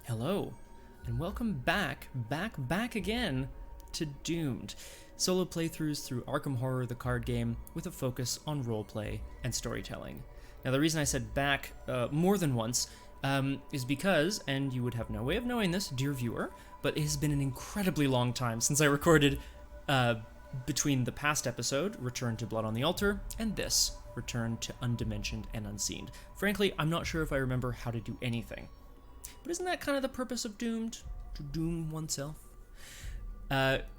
Hello, and welcome back again to Doomed, solo playthroughs through Arkham Horror the card game with a focus on roleplay and storytelling. Now the reason I said back more than once is because, and you would have no way of knowing this, dear viewer, but it has been an incredibly long time since I recorded between the past episode, Return to Blood on the Altar, and this, Return to Undimensioned and Unseen. Frankly, I'm not sure if I remember how to do anything. But isn't that kind of the purpose of Doomed? To doom oneself?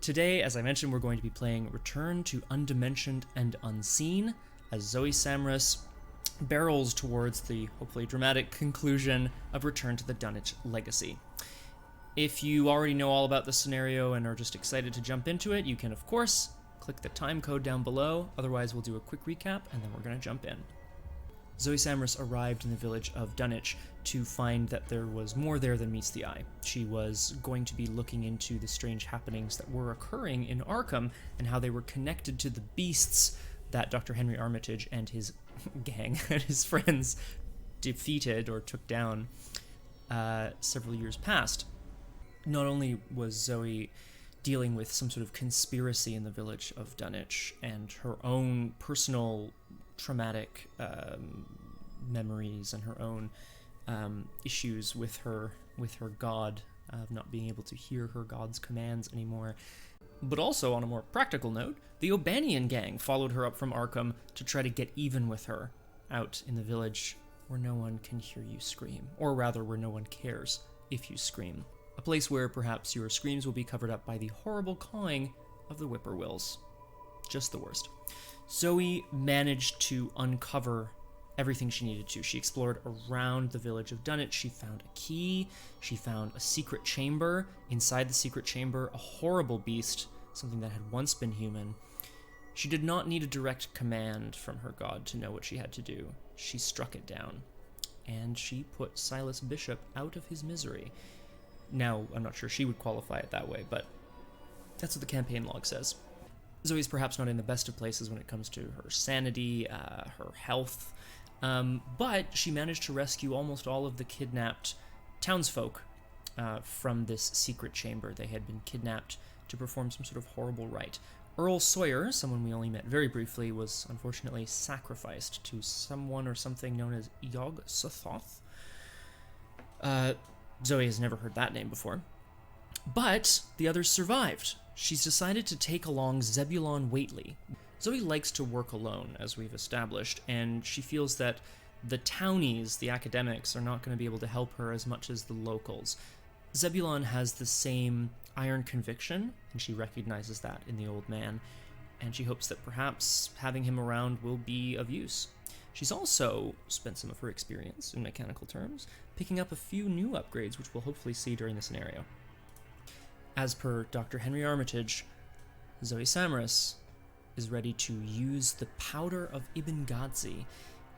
Today, as I mentioned, we're going to be playing Return to Undimensioned and Unseen as Zoey Samaras barrels towards the hopefully dramatic conclusion of Return to the Dunwich Legacy. If you already know all about the scenario and are just excited to jump into it, you can, of course, click the time code down below. Otherwise, we'll do a quick recap, and then we're going to jump in. Zoey Samaras arrived in the village of Dunwich to find that there was more there than meets the eye. She was going to be looking into the strange happenings that were occurring in Arkham and how they were connected to the beasts that Dr. Henry Armitage and his gang and his friends defeated or took down several years past. Not only was Zoey dealing with some sort of conspiracy in the village of Dunwich and her own personal traumatic memories and her own issues with her god, of not being able to hear her god's commands anymore. But also, on a more practical note, the O'Banion gang followed her up from Arkham to try to get even with her out in the village where no one can hear you scream, or rather where no one cares if you scream. A place where perhaps your screams will be covered up by the horrible cawing of the whippoorwills. Just the worst. Zoey managed to uncover everything she needed to. She explored around the village of Dunwich. She found a key. She found a secret chamber. Inside the secret chamber, a horrible beast, something that had once been human. She did not need a direct command from her god to know what she had to do. She struck it down, and she put Silas Bishop out of his misery. Now, I'm not sure she would qualify it that way, but that's what the campaign log says. Zoey's perhaps not in the best of places when it comes to her sanity, her health, but she managed to rescue almost all of the kidnapped townsfolk from this secret chamber. They had been kidnapped to perform some sort of horrible rite. Earl Sawyer, someone we only met very briefly, was unfortunately sacrificed to someone or something known as Yog Sothoth. Zoey has never heard that name before. But the others survived. She's decided to take along Zebulon Whately. Zoey likes to work alone, as we've established, and she feels that the townies, the academics, are not going to be able to help her as much as the locals. Zebulon has the same iron conviction, and she recognizes that in the old man, and she hopes that perhaps having him around will be of use. She's also spent some of her experience, in mechanical terms, picking up a few new upgrades, which we'll hopefully see during the scenario. As per Dr. Henry Armitage, Zoey Samaras is ready to use the powder of Ibn Ghazi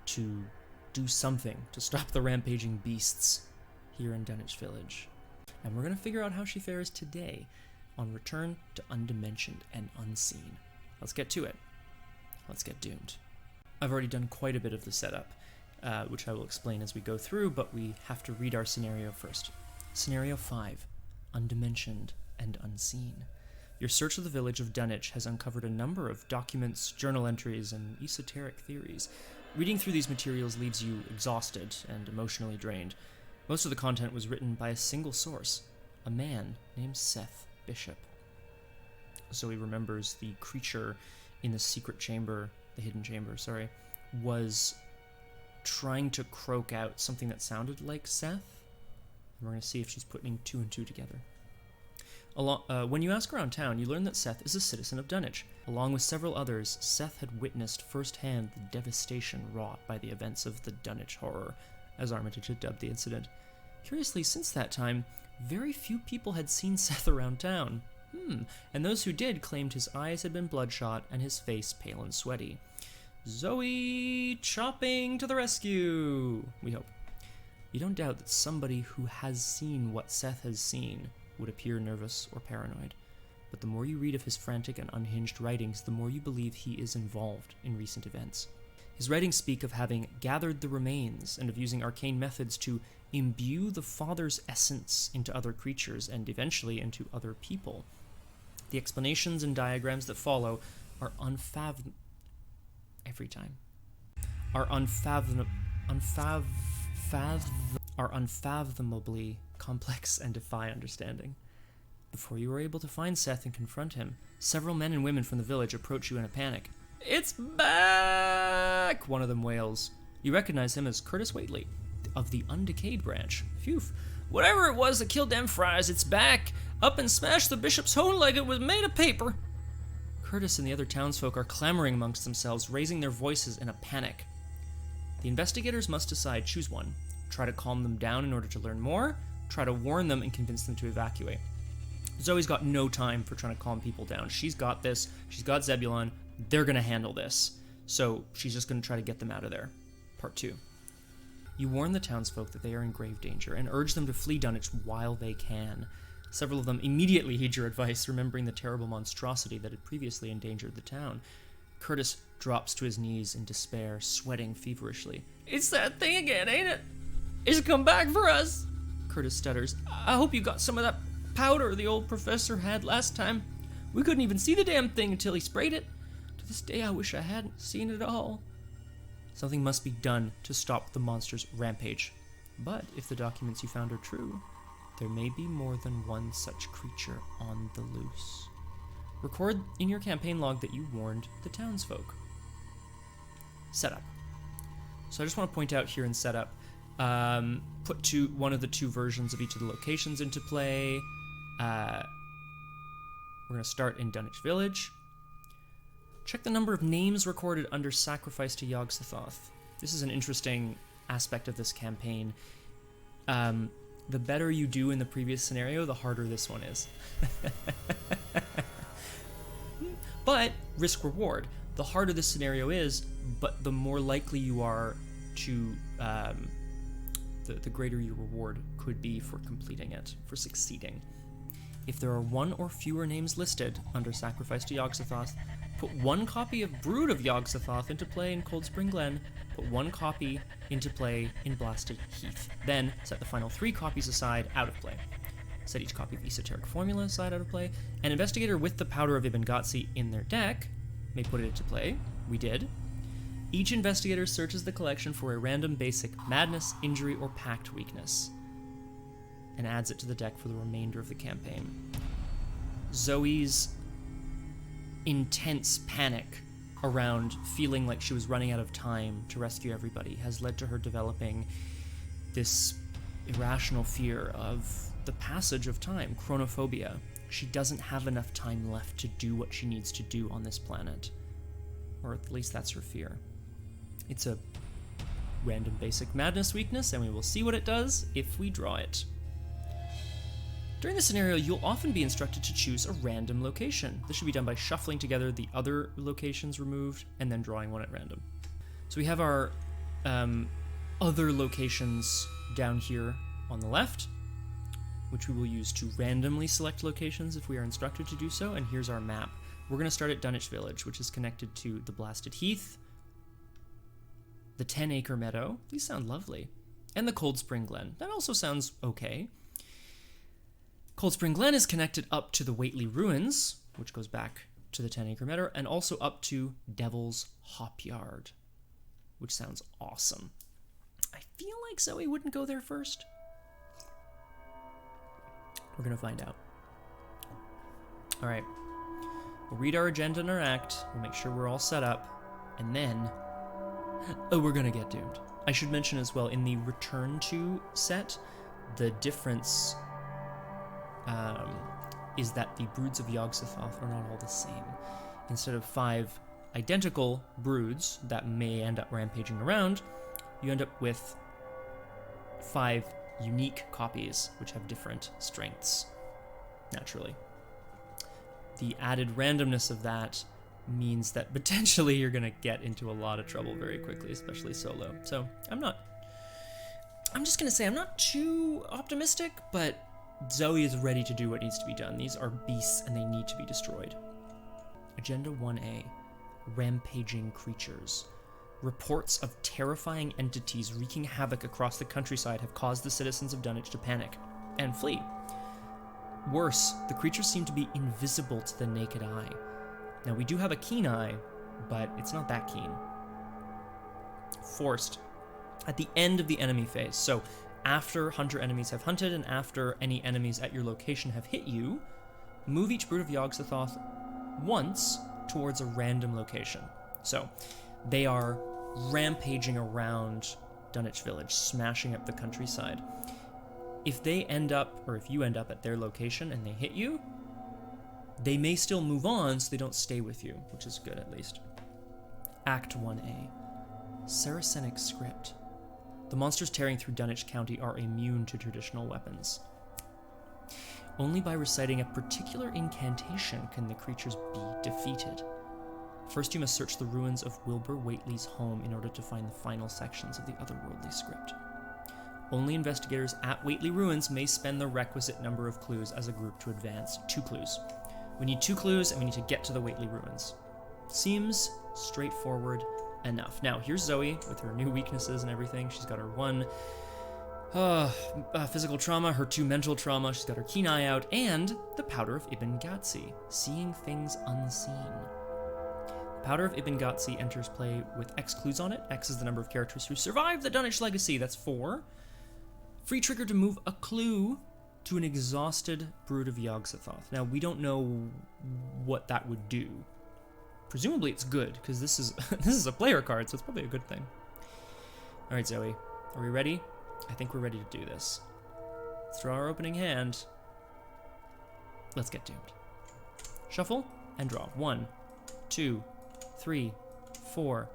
to do something to stop the rampaging beasts here in Dunwich Village. And we're going to figure out how she fares today on Return to Undimensioned and Unseen. Let's get to it. Let's get doomed. I've already done quite a bit of the setup, which I will explain as we go through, but we have to read our scenario first. Scenario 5, Undimensioned and Unseen. Your search of the village of Dunwich has uncovered a number of documents, journal entries, and esoteric theories. Reading through these materials leaves you exhausted and emotionally drained. Most of the content was written by a single source, a man named Seth Bishop. Zoey remembers the creature in the secret chamber, the hidden chamber, was trying to croak out something that sounded like Seth. And we're going to see if she's putting two and two together. When you ask around town, you learn that Seth is a citizen of Dunwich. Along with several others, Seth had witnessed firsthand the devastation wrought by the events of the Dunwich Horror, as Armitage had dubbed the incident. Curiously, since that time, very few people had seen Seth around town. And those who did claimed his eyes had been bloodshot and his face pale and sweaty. Zoey chopping to the rescue, we hope. You don't doubt that somebody who has seen what Seth has seen would appear nervous or paranoid, but the more you read of his frantic and unhinged writings, the more you believe he is involved in recent events. His writings speak of having gathered the remains and of using arcane methods to imbue the Father's essence into other creatures and eventually into other people. The explanations and diagrams that follow are unfathomably complex and defy understanding. Before you are able to find Seth and confront him, several men and women from the village approach you in a panic. "It's back!" one of them wails. You recognize him as Curtis Whately, of the Undecayed branch. Phew. "Whatever it was that killed them fries, it's back! Up and smashed the bishop's hone like it was made of paper!" Curtis and the other townsfolk are clamoring amongst themselves, raising their voices in a panic. The investigators must decide, choose one. Try to calm them down in order to learn more, try to warn them and convince them to evacuate. Zoe's got no time for trying to calm people down. She's got this. She's got Zebulon. They're going to handle this. So she's just going to try to get them out of there. Part 2. You warn the townsfolk that they are in grave danger and urge them to flee Dunwich while they can. Several of them immediately heed your advice, remembering the terrible monstrosity that had previously endangered the town. Curtis drops to his knees in despair, sweating feverishly. "It's that thing again, ain't it? It's come back for us!" Curtis stutters. "I hope you got some of that powder the old professor had last time. We couldn't even see the damn thing until he sprayed it. To this day, I wish I hadn't seen it all." Something must be done to stop the monster's rampage. But if the documents you found are true, there may be more than one such creature on the loose. Record in your campaign log that you warned the townsfolk. Setup. So I just want to point out here in setup, put one of the two versions of each of the locations into play. We're going to start in Dunwich Village. Check the number of names recorded under Sacrifice to Yog-Sothoth. This is an interesting aspect of this campaign. The better you do in the previous scenario, the harder this one is. But risk reward. The harder the scenario is, but the more likely you are to, the greater your reward could be for completing it, for succeeding. If there are one or fewer names listed under Sacrifice to Yog-Sothoth, put one copy of Brood of Yog-Sothoth into play in Cold Spring Glen, put one copy into play in Blasted Heath. Then set the final 3 copies aside out of play. Set each copy of Esoteric Formula aside out of play. An investigator with the Powder of Ibn Ghazi in their deck may put it into play. We did. Each investigator searches the collection for a random basic madness, injury, or pact weakness, and adds it to the deck for the remainder of the campaign. Zoe's intense panic around feeling like she was running out of time to rescue everybody has led to her developing this irrational fear of the passage of time, chronophobia. She doesn't have enough time left to do what she needs to do on this planet. Or at least that's her fear. It's a random basic madness weakness, and we will see what it does if we draw it. During the scenario, you'll often be instructed to choose a random location. This should be done by shuffling together the other locations removed and then drawing one at random. So we have our other locations down here on the left, which we will use to randomly select locations if we are instructed to do so, and here's our map. We're going to start at Dunwich Village, which is connected to the Blasted Heath, the 10-acre meadow, these sound lovely, and the Cold Spring Glen. That also sounds okay. Cold Spring Glen is connected up to the Whately Ruins, which goes back to the 10-acre meadow, and also up to Devil's Hop Yard, which sounds awesome. I feel like Zoe wouldn't go there first. We're going to find out. All right. We'll read our agenda and our act. We'll make sure we're all set up. And then, we're going to get doomed. I should mention as well, in the Return to set, the difference is that the broods of Yog-Sothoth are not all the same. Instead of 5 identical broods that may end up rampaging around, you end up with 5 unique copies, which have different strengths, naturally. The added randomness of that means that potentially you're going to get into a lot of trouble very quickly, especially solo. So I'm just going to say I'm not too optimistic, but Zoe is ready to do what needs to be done. These are beasts and they need to be destroyed. Agenda 1A, Rampaging Creatures. Reports of terrifying entities wreaking havoc across the countryside have caused the citizens of Dunwich to panic and flee. Worse, the creatures seem to be invisible to the naked eye. Now, we do have a keen eye, but it's not that keen. Forced. At the end of the enemy phase, so after hunter enemies have hunted and after any enemies at your location have hit you, move each brood of Yogg-Sothoth once towards a random location. So, they are rampaging around Dunwich Village, smashing up the countryside. If they end up, or if you end up at their location and they hit you, they may still move on so they don't stay with you, which is good at least. Act 1A. Saracenic script. The monsters tearing through Dunwich County are immune to traditional weapons. Only by reciting a particular incantation can the creatures be defeated. First, you must search the ruins of Whately's home in order to find the final sections of the otherworldly script. Only investigators at Whately ruins may spend the requisite number of clues as a group to advance. 2 clues. We need 2 clues, and we need to get to the Whately ruins. Seems straightforward enough. Now, here's Zoe with her new weaknesses and everything. She's got her 1 physical trauma, her 2 mental trauma. She's got her keen eye out, and the Powder of Ibn Ghazi, seeing things unseen. The Powder of Ibn Ghazi enters play with X clues on it. X is the number of characters who survived the Dunwich Legacy. That's 4. Free trigger to move a clue to an exhausted brood of Yogg-Sothoth. Now, we don't know what that would do. Presumably it's good, because this is a player card, so it's probably a good thing. Alright, Zoe. Are we ready? I think we're ready to do this. Let's draw our opening hand. Let's get doomed. Shuffle and draw. 1, 2, 3, 4,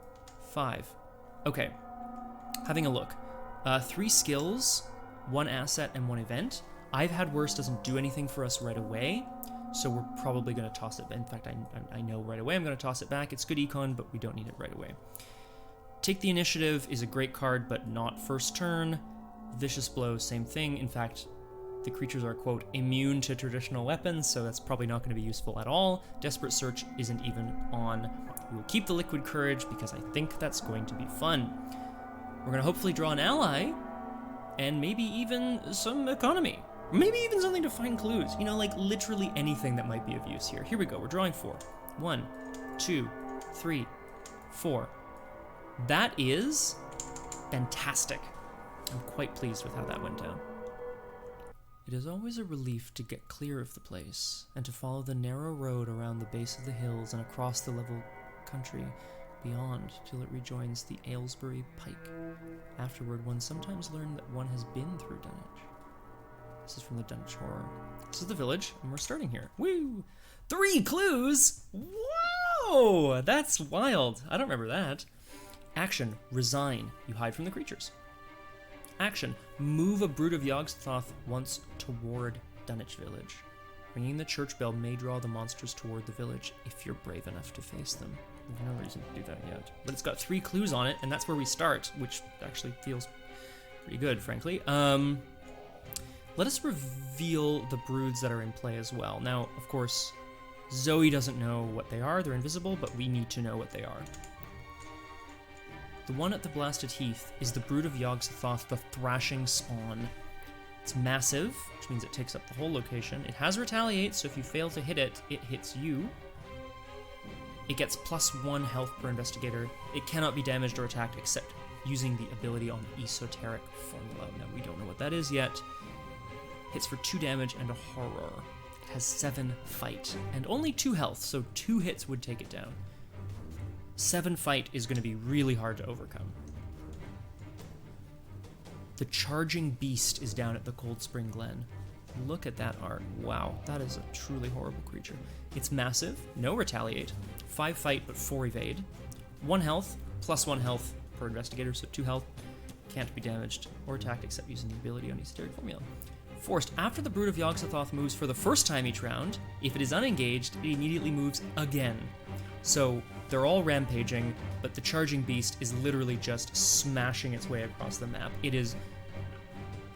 5. Okay. Having a look. 3 skills, 1 asset, and 1 event. I've Had Worse doesn't do anything for us right away, so we're probably going to toss it. In fact, I know right away I'm going to toss it back. It's good econ, but we don't need it right away. Take the Initiative is a great card, but not first turn. Vicious Blow, same thing. In fact, the creatures are, quote, immune to traditional weapons, so that's probably not going to be useful at all. Desperate Search isn't even on. We will keep the Liquid Courage because I think that's going to be fun. We're going to hopefully draw an ally, and maybe even some economy. Maybe even something to find clues. You know, like literally anything that might be of use here. Here we go. We're drawing 4. 1, 2, 3, 4. That is fantastic. I'm quite pleased with how that went down. It is always a relief to get clear of the place and to follow the narrow road around the base of the hills and across the level country beyond till it rejoins the Aylesbury Pike. Afterward, one sometimes learned that one has been through Dunwich. This is from the Dunwich Horror. This is the village, and we're starting here. Woo! 3 clues? Whoa! That's wild. I don't remember that. Action, resign. You hide from the creatures. Action, move a brood of Yogg-Sothoth once toward Dunwich Village. Ringing the church bell may draw the monsters toward the village if you're brave enough to face them. There's no reason to do that yet. But it's got 3 clues on it, and that's where we start, which actually feels pretty good, frankly. Let us reveal the broods that are in play as well. Now, of course, Zoe doesn't know what they are. They're invisible, but we need to know what they are. The one at the Blasted Heath is the brood of Yogg-Sothoth, the Thrashing Spawn. It's massive, which means it takes up the whole location. It has Retaliate, so if you fail to hit it, it hits you. It gets +1 health per investigator. It cannot be damaged or attacked except using the ability on the Esoteric Formula. Now, we don't know what that is yet. Hits for 2 damage and a horror. It has 7 fight and only 2 health, so 2 hits would take it down. 7 fight is going to be really hard to overcome. The Charging Beast is down at the Cold Spring Glen. Look at that art. Wow, that is a truly horrible creature. It's massive, no retaliate, 5 fight but 4 evade, 1 health, +1 health per investigator, so 2 health, can't be damaged or attacked except using the ability on Esoteric Formula. Forced, after the brood of Yogg-Sothoth moves for the first time each round, if it is unengaged, it immediately moves again. So they're all rampaging, but the Charging Beast is literally just smashing its way across the map. It is,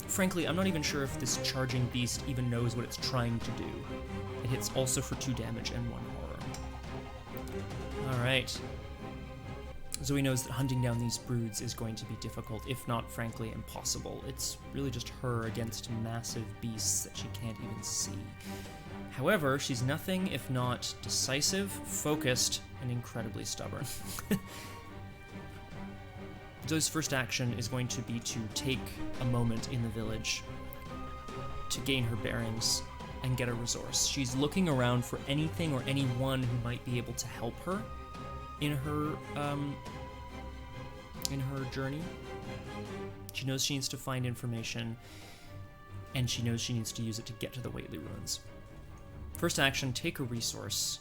frankly, I'm not even sure if this Charging Beast even knows what it's trying to do. It hits also for 2 damage and 1 horror. Alright. Zoe knows that hunting down these broods is going to be difficult, if not, frankly, impossible. It's really just her against massive beasts that she can't even see. However, she's nothing if not decisive, focused, and incredibly stubborn. Zoe's first action is going to be to take a moment in the village to gain her bearings and get a resource. She's looking around for anything or anyone who might be able to help her in her journey. She knows she needs to find information, and she knows she needs to use it to get to the Whately ruins. First action, take a resource.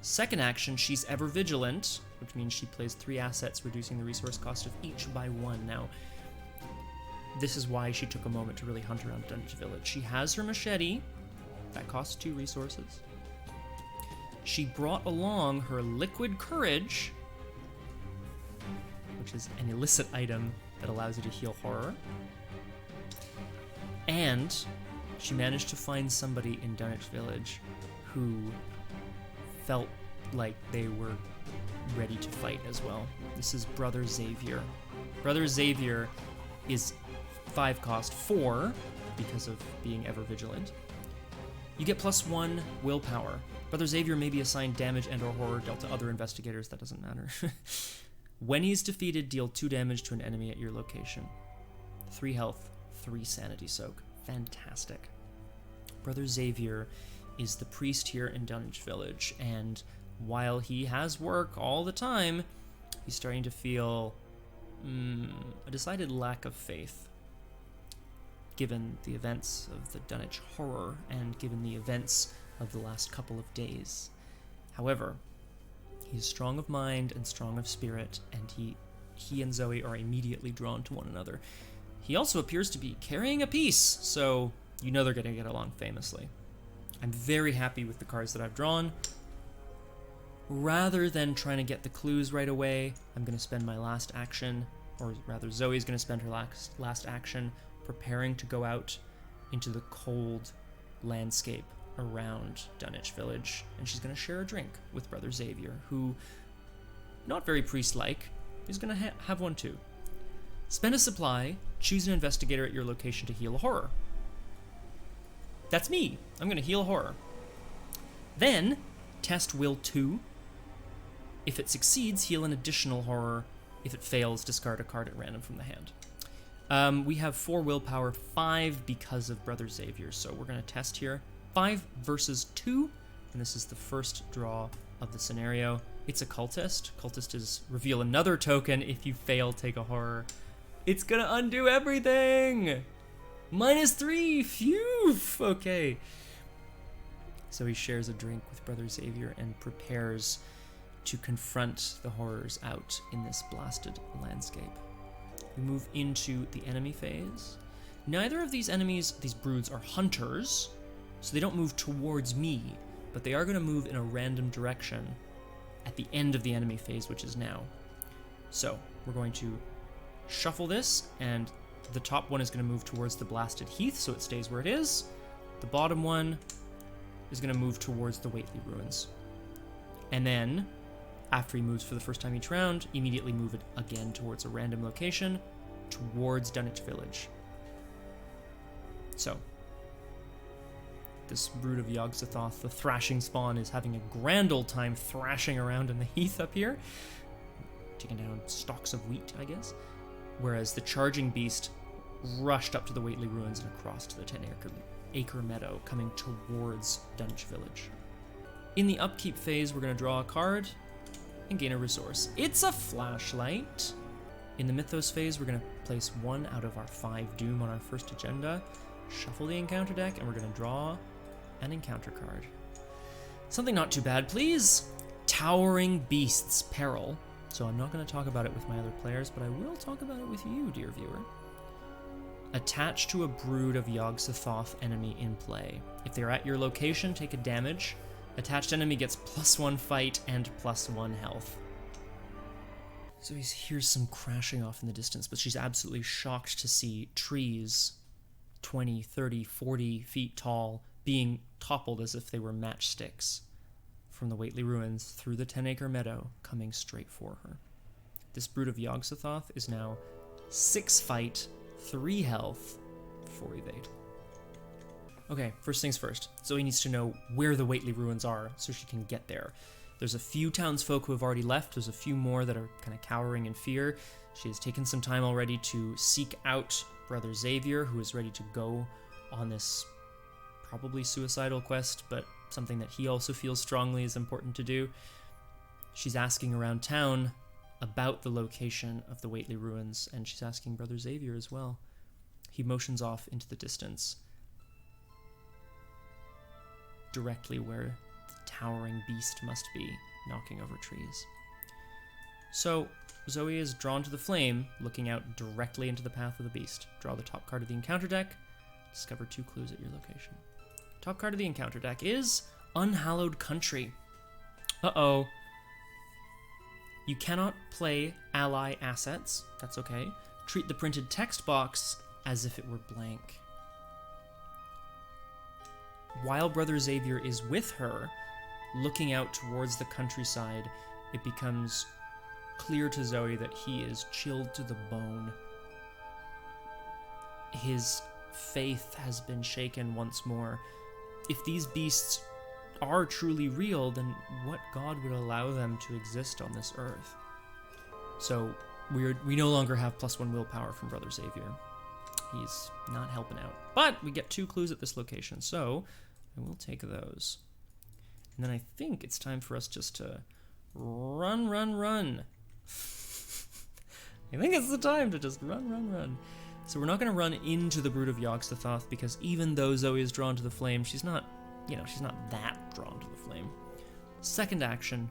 Second action, she's ever vigilant, which means she plays 3 assets, reducing the resource cost of each by 1. Now, this is why she took a moment to really hunt around Dunwich Village. She has her machete, that costs 2 resources. She brought along her liquid courage, which is an illicit item that allows you to heal horror. And she managed to find somebody in Dunwich Village who felt like they were ready to fight as well. This is Brother Xavier. Brother Xavier is 5 cost 4 because of being ever vigilant. You get +1 willpower. Brother Xavier may be assigned damage and or horror dealt to other investigators, that doesn't matter. When he's defeated, deal 2 damage to an enemy at your location. 3 health, 3 sanity soak. Fantastic. Brother Xavier is the priest here in Dunwich Village, and while he has work all the time, he's starting to feel a decided lack of faith, given the events of the Dunwich horror and given the events of the last couple of days. However, he's strong of mind and strong of spirit, and he and Zoe are immediately drawn to one another. He also appears to be carrying a piece, so you know they're going to get along famously. I'm very happy with the cards that I've drawn. Rather than trying to get the clues right away, I'm going to spend my last action, or rather Zoe's going to spend her last action preparing to go out into the cold landscape around Dunwich Village, and she's going to share a drink with Brother Xavier, who, not very priest-like, is going to have one too. Spend a supply, choose an investigator at your location to heal a horror. That's me. I'm going to heal a horror. Then, test Will 2. If it succeeds, heal an additional horror. If it fails, discard a card at random from the hand. We have 4 willpower, 5 because of Brother Xavier, so we're going to test here. 5 versus 2, and this is the first draw of the scenario. It's a cultist. Cultist is reveal another token. If you fail, take a horror. It's going to undo everything! -3, phew! Okay. So he shares a drink with Brother Xavier and prepares to confront the horrors out in this blasted landscape. We move into the enemy phase. Neither of these enemies, these broods, are hunters, so they don't move towards me, but they are going to move in a random direction at the end of the enemy phase, which is now. So we're going to shuffle this, and the top one is going to move towards the blasted heath, so it stays where it is. The bottom one is going to move towards the Whately ruins. And then, after he moves for the first time each round, immediately move it again towards a random location, towards Dunwich Village. So, this brood of Yog-Sothoth, the thrashing spawn, is having a grand old time thrashing around in the heath up here, taking down stalks of wheat, I guess. Whereas the charging beast rushed up to the Whately ruins and across to the 10-acre meadow, coming towards Dunwich Village. In the upkeep phase, we're going to draw a card and gain a resource. It's a flashlight. In the mythos phase, we're going to place 1 out of our 5 doom on our first agenda, shuffle the encounter deck, and we're going to draw an encounter card. Something not too bad, please. Towering Beasts Peril. So I'm not going to talk about it with my other players, but I will talk about it with you, dear viewer. Attach to a brood of Yog-Sothoth enemy in play. If they're at your location, take a damage. Attached enemy gets +1 fight and +1 health. So he hears some crashing off in the distance, but she's absolutely shocked to see trees 20, 30, 40 feet tall being toppled as if they were matchsticks from the Whately ruins through the 10-acre meadow, coming straight for her. This Brood of Yogg-Sothoth is now 6 fight, 3 health, 4 evade. Okay, first things first. Zoe needs to know where the Whately ruins are so she can get there. There's a few townsfolk who have already left. There's a few more that are kind of cowering in fear. She has taken some time already to seek out Brother Xavier, who is ready to go on this probably suicidal quest, but something that he also feels strongly is important to do. She's asking around town about the location of the Whately ruins, and she's asking Brother Xavier as well. He motions off into the distance, directly where the towering beast must be, knocking over trees. So, Zoe is drawn to the flame, looking out directly into the path of the beast. Draw the top card of the encounter deck. Discover 2 clues at your location. Top card of the encounter deck is Unhallowed Country. Uh-oh. You cannot play ally assets. That's okay. Treat the printed text box as if it were blank. While Brother Xavier is with her, looking out towards the countryside, it becomes clear to Zoe that he is chilled to the bone. His faith has been shaken once more. If these beasts are truly real, then what god would allow them to exist on this earth? So we no longer have +1 willpower from Brother Xavier. He's not helping out. But we get 2 clues at this location, so I will take those. And then I think it's time for us just to run. I think it's the time to just run. So we're not going to run into the Brood of Yogg-Sothoth, because even though Zoe is drawn to the flame, she's not that drawn to the flame. Second action,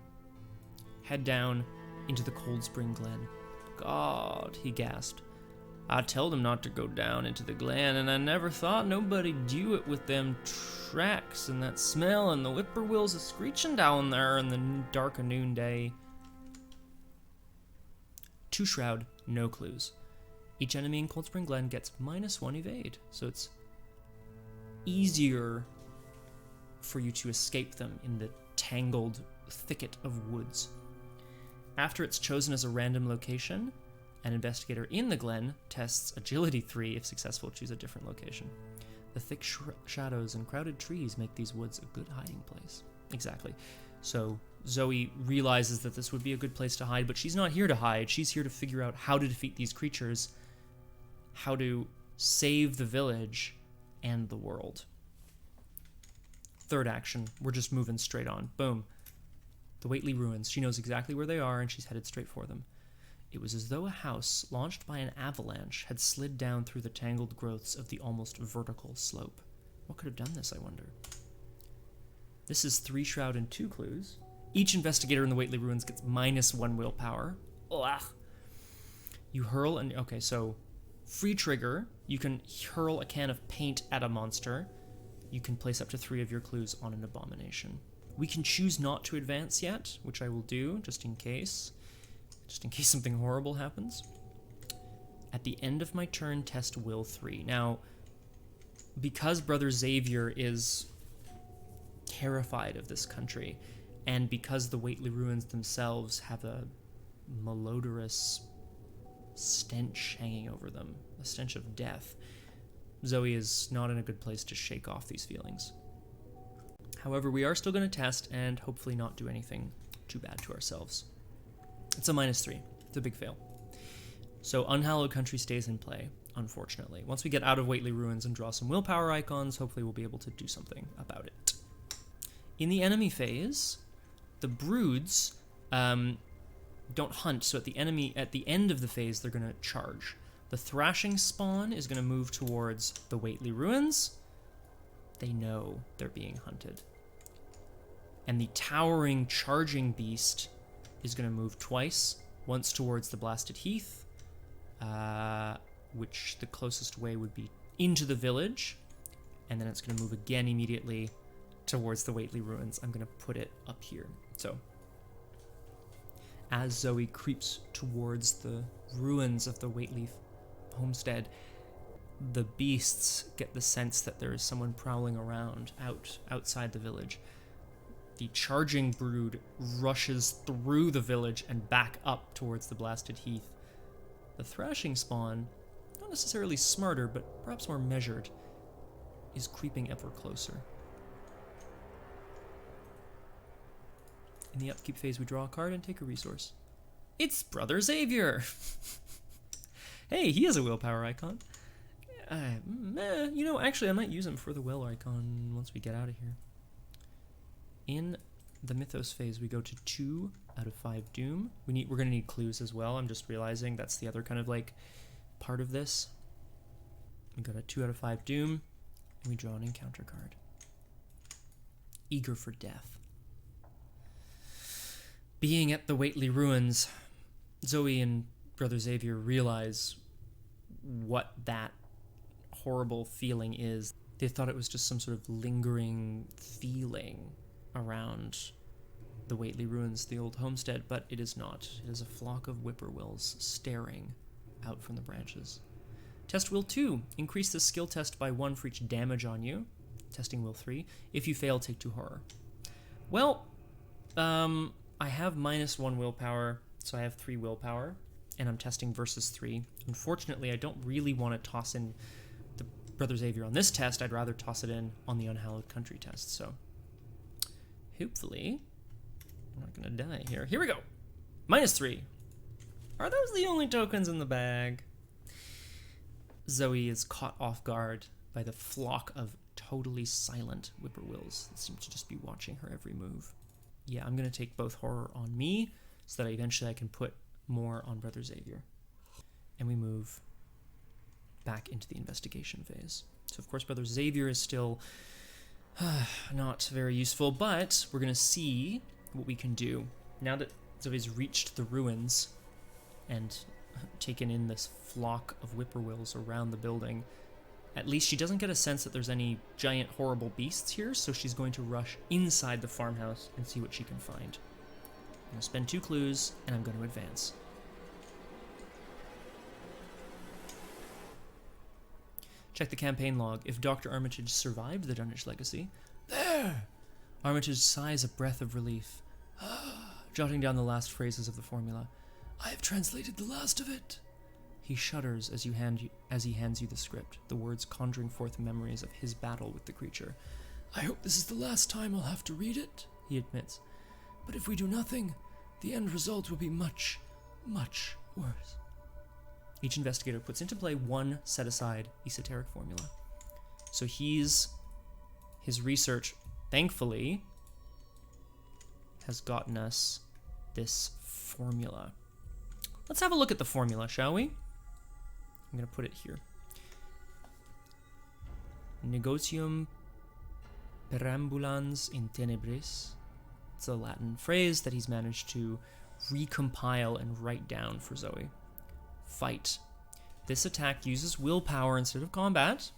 head down into the Cold Spring Glen. God, he gasped. I told him not to go down into the glen, and I never thought nobody'd do it with them tracks and that smell and the whippoorwills a screeching down there in the dark of noonday. 2 shroud, no clues. Each enemy in Cold Spring Glen gets -1 evade, so it's easier for you to escape them in the tangled thicket of woods. After it's chosen as a random location, an investigator in the glen tests agility 3. If successful, choose a different location. The thick shadows and crowded trees make these woods a good hiding place. Exactly. So Zoe realizes that this would be a good place to hide, but she's not here to hide. She's here to figure out how to defeat these creatures, how to save the village and the world. Third action, we're just moving straight on. Boom. The Whately ruins. She knows exactly where they are, and she's headed straight for them. It was as though a house launched by an avalanche had slid down through the tangled growths of the almost vertical slope. What could have done this, I wonder? This is 3 shroud and 2 clues. Each investigator in the Whately ruins gets -1 willpower. Ugh. You hurl an... Okay, so free trigger. You can hurl a can of paint at a monster. You can place up to 3 of your clues on an abomination. We can choose not to advance yet, which I will do, just in case something horrible happens. At the end of my turn, test Will 3. Now, because Brother Xavier is terrified of this country, and because the Whately ruins themselves have a malodorous stench hanging over them, a stench of death, Zoe is not in a good place to shake off these feelings. However, we are still going to test and hopefully not do anything too bad to ourselves. It's a -3. It's a big fail. So Unhallowed Country stays in play, unfortunately. Once we get out of Whately ruins and draw some willpower icons, hopefully we'll be able to do something about it. In the enemy phase, the broods don't hunt, so at the end of the phase, they're going to charge. The thrashing spawn is going to move towards the Whately ruins. They know they're being hunted. And the towering charging beast is going to move twice, once towards the blasted heath, which the closest way would be into the village, and then it's going to move again immediately towards the Whately ruins. I'm going to put it up here. So as Zoe creeps towards the ruins of the Whately homestead, the beasts get the sense that there is someone prowling around outside the village. The charging brood rushes through the village and back up towards the blasted heath. The thrashing spawn, not necessarily smarter, but perhaps more measured, is creeping ever closer. In the upkeep phase, we draw a card and take a resource. It's Brother Xavier! Hey, he has a willpower icon. You know, actually, I might use him for the will icon once we get out of here. In the mythos phase, we go to 2 out of 5 doom. We're gonna need clues as well. I'm just realizing that's the other kind of like part of this. We got a 2 out of 5 doom, and we draw an encounter card. Eager for death. Being at the Whately ruins, Zoey and Brother Xavier realize what that horrible feeling is. They thought it was just some sort of lingering feeling around the Whately ruins, the old homestead, but it is not. It is a flock of whippoorwills staring out from the branches. Test Will 2. Increase the skill test by 1 for each damage on you. Testing Will 3. If you fail, take 2 horror. Well, I have -1 willpower, so I have 3 willpower, and I'm testing versus 3. Unfortunately, I don't really want to toss in the Brother Xavier on this test. I'd rather toss it in on the Unhallowed Country test, so hopefully I'm not going to die here. Here we go! -3. Are those the only tokens in the bag? Zoey is caught off guard by the flock of totally silent whippoorwills that seem to just be watching her every move. Yeah, I'm going to take both horror on me so that eventually I can put more on Brother Xavier. And we move back into the investigation phase. So, of course, Brother Xavier is still not very useful, but we're going to see what we can do. Now that Zoey's reached the ruins and taken in this flock of whippoorwills around the building, at least she doesn't get a sense that there's any giant horrible beasts here, so she's going to rush inside the farmhouse and see what she can find. I'm going to spend 2 clues, and I'm going to advance. Check the campaign log. If Dr. Armitage survived the Dunwich Legacy... There! Armitage sighs a breath of relief, jotting down the last phrases of the formula. I have translated the last of it. He shudders as he hands you the script, the words conjuring forth memories of his battle with the creature. I hope this is the last time I'll have to read it, he admits. But if we do nothing, the end result will be much, much worse. Each investigator puts into play 1 set-aside esoteric formula. So his research, thankfully, has gotten us this formula. Let's have a look at the formula, shall we? I'm going to put it here. Negotium perambulans in tenebris. It's a Latin phrase that he's managed to recompile and write down for Zoey. Fight. This attack uses willpower instead of combat.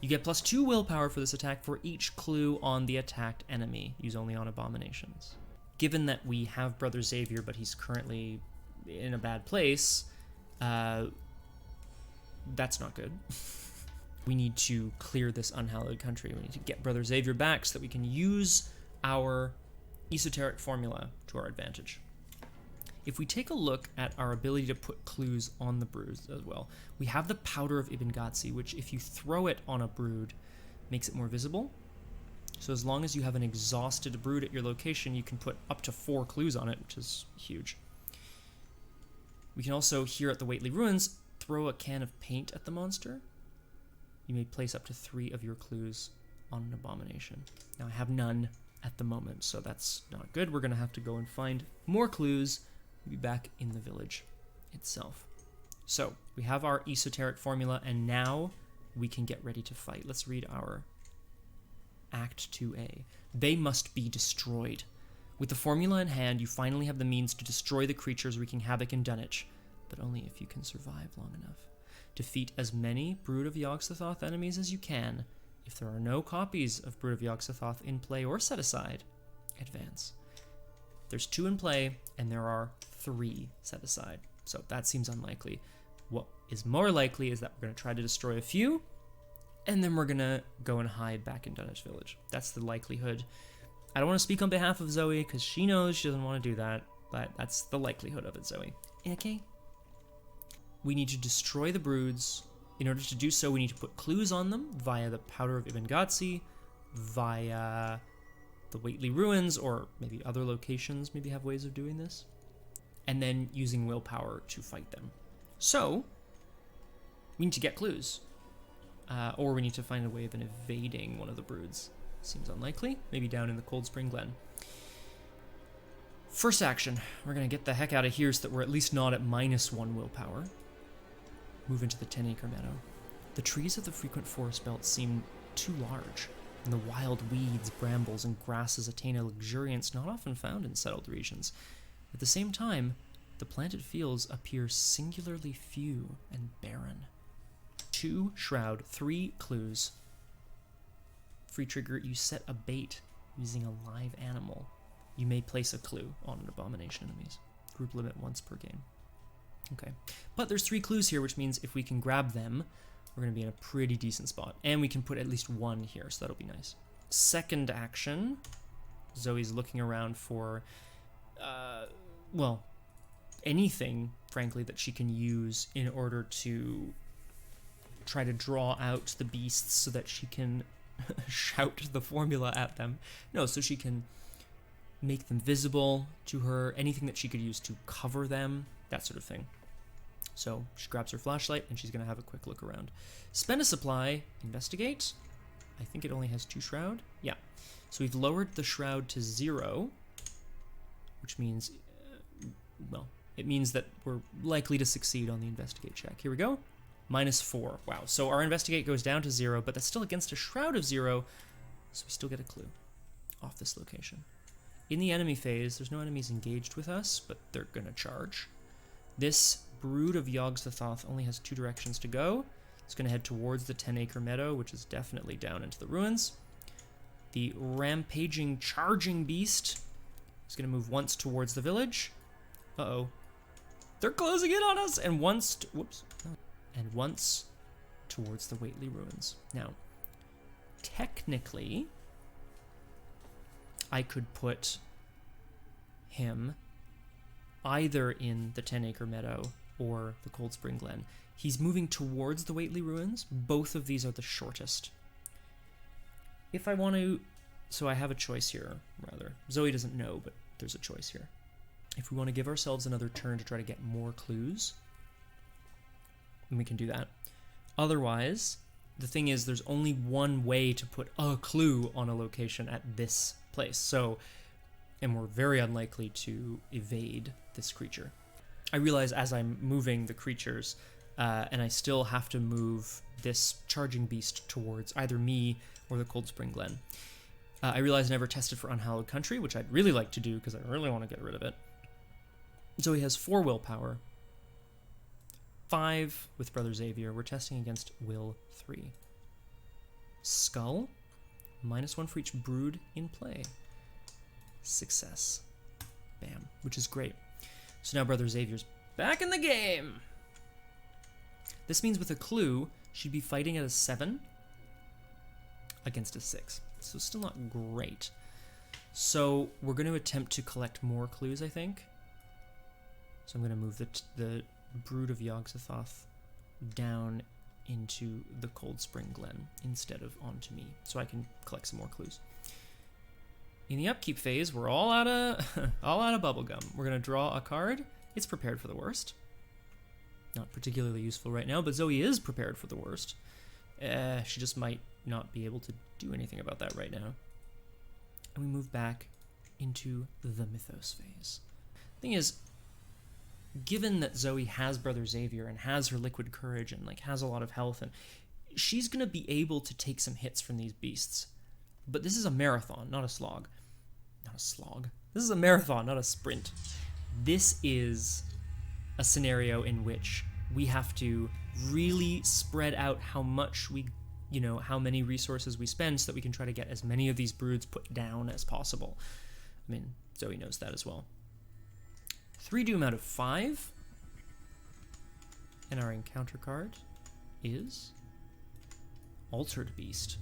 You get +2 willpower for this attack for each clue on the attacked enemy. Use only on abominations. Given that we have Brother Xavier, but he's currently in a bad place, that's not good. We need to clear this unhallowed country. We need to get Brother Xavier back so that we can use our esoteric formula to our advantage. If we take a look at our ability to put clues on the broods as well, we have the Powder of Ibn Ghazi, which if you throw it on a brood, makes it more visible. So as long as you have an exhausted brood at your location, you can put up to 4 clues on it, which is huge. We can also, here at the Whately Ruins, throw a can of paint at the monster. You may place up to 3 of your clues on an abomination. Now I have none at the moment, so that's not good. We're going to have to go and find more clues. We'll be back in the village itself. So we have our esoteric formula, and now we can get ready to fight. Let's read our Act 2A. They must be destroyed. With the formula in hand, you finally have the means to destroy the creatures wreaking havoc in Dunwich, but only if you can survive long enough. Defeat as many Brood of Yog-Sothoth enemies as you can. If there are no copies of Brood of Yog-Sothoth in play or set aside, advance. There's 2 in play, and there are 3 set aside, so that seems unlikely. What is more likely is that we're going to try to destroy a few, and then we're going to go and hide back in Dunwich Village. That's the likelihood. I don't want to speak on behalf of Zoey because she knows she doesn't want to do that, but that's the likelihood of it, Zoey. Okay. We need to destroy the broods. In order to do so, we need to put clues on them via the Powder of Ibn Ghazi, via the Whately ruins, or maybe other locations maybe have ways of doing this, and then using willpower to fight them. So, we need to get clues, or we need to find a way of evading one of the broods. Seems unlikely. Maybe down in the Cold Spring Glen. First action, we're going to get the heck out of here so that we're at least not at -1 willpower. Move into the 10-acre meadow. The trees of the frequent forest belt seem too large, and the wild weeds, brambles, and grasses attain a luxuriance not often found in settled regions. At the same time, the planted fields appear singularly few and barren. 2 shroud, 3 clues. Free trigger, you set a bait using a live animal. You may place a clue on an abomination enemies. Group limit once per game. Okay, but there's 3 clues here, which means if we can grab them, we're going to be in a pretty decent spot. And we can put at least 1 here, so that'll be nice. Second action, Zoey's looking around for, well, anything, frankly, that she can use in order to try to draw out the beasts so that she can shout the formula at them. No, so she can make them visible to her, anything that she could use to cover them, that sort of thing. So she grabs her flashlight and she's going to have a quick look around. Spend a supply, investigate. I think it only has 2 shroud. Yeah. So we've lowered the shroud to 0, which means, well, it means that we're likely to succeed on the investigate check. Here we go. -4. Wow. So our investigate goes down to 0, but that's still against a shroud of 0, so we still get a clue off this location. In the enemy phase, there's no enemies engaged with us, but they're going to charge. This brood of Yogg-Sothoth only has 2 directions to go. It's going to head towards the 10-acre meadow, which is definitely down into the ruins. The rampaging, charging beast is going to move once towards the village. Uh-oh. They're closing in on us! And once... whoops. And once towards the Whately ruins. Now, technically, I could put him either in the 10-acre meadow or the Cold Spring Glen. He's moving towards the Whately ruins. Both of these are the shortest. If I want to... So I have a choice here, rather. Zoey doesn't know, but there's a choice here. If we want to give ourselves another turn to try to get more clues, then we can do that. Otherwise, the thing is, there's only one way to put a clue on a location at this place. So, and we're very unlikely to evade this creature. I realize as I'm moving the creatures, and I still have to move this charging beast towards either me or the Cold Spring Glen. I realize I never tested for Unhallowed Country, which I'd really like to do because I really want to get rid of it. Zoey has 4 willpower. 5 with Brother Xavier. We're testing against Will 3. Skull, -1 for each brood in play. Success. Bam. Which is great. So now Brother Xavier's back in the game. This means with a clue, she'd be fighting at a 7 against a 6. So still not great. So we're going to attempt to collect more clues, I think. So I'm going to move the brood of Yogg-Sothoth down into the Cold Spring Glen instead of onto me, so I can collect some more clues. In the upkeep phase, we're all out of bubblegum. We're going to draw a card. It's prepared for the worst. Not particularly useful right now, but Zoey is prepared for the worst. She just might not be able to do anything about that right now. And we move back into the mythos phase. Thing is, given that Zoey has Brother Xavier and has her liquid courage and like has a lot of health, and she's gonna be able to take some hits from these beasts. But this is a marathon, not a slog. Not a slog. This is a marathon, not a sprint. This is a scenario in which we have to really spread out how much we, how many resources we spend so that we can try to get as many of these broods put down as possible. I mean, Zoey knows that as well. 3 doom out of 5. And our encounter card is Altered Beast.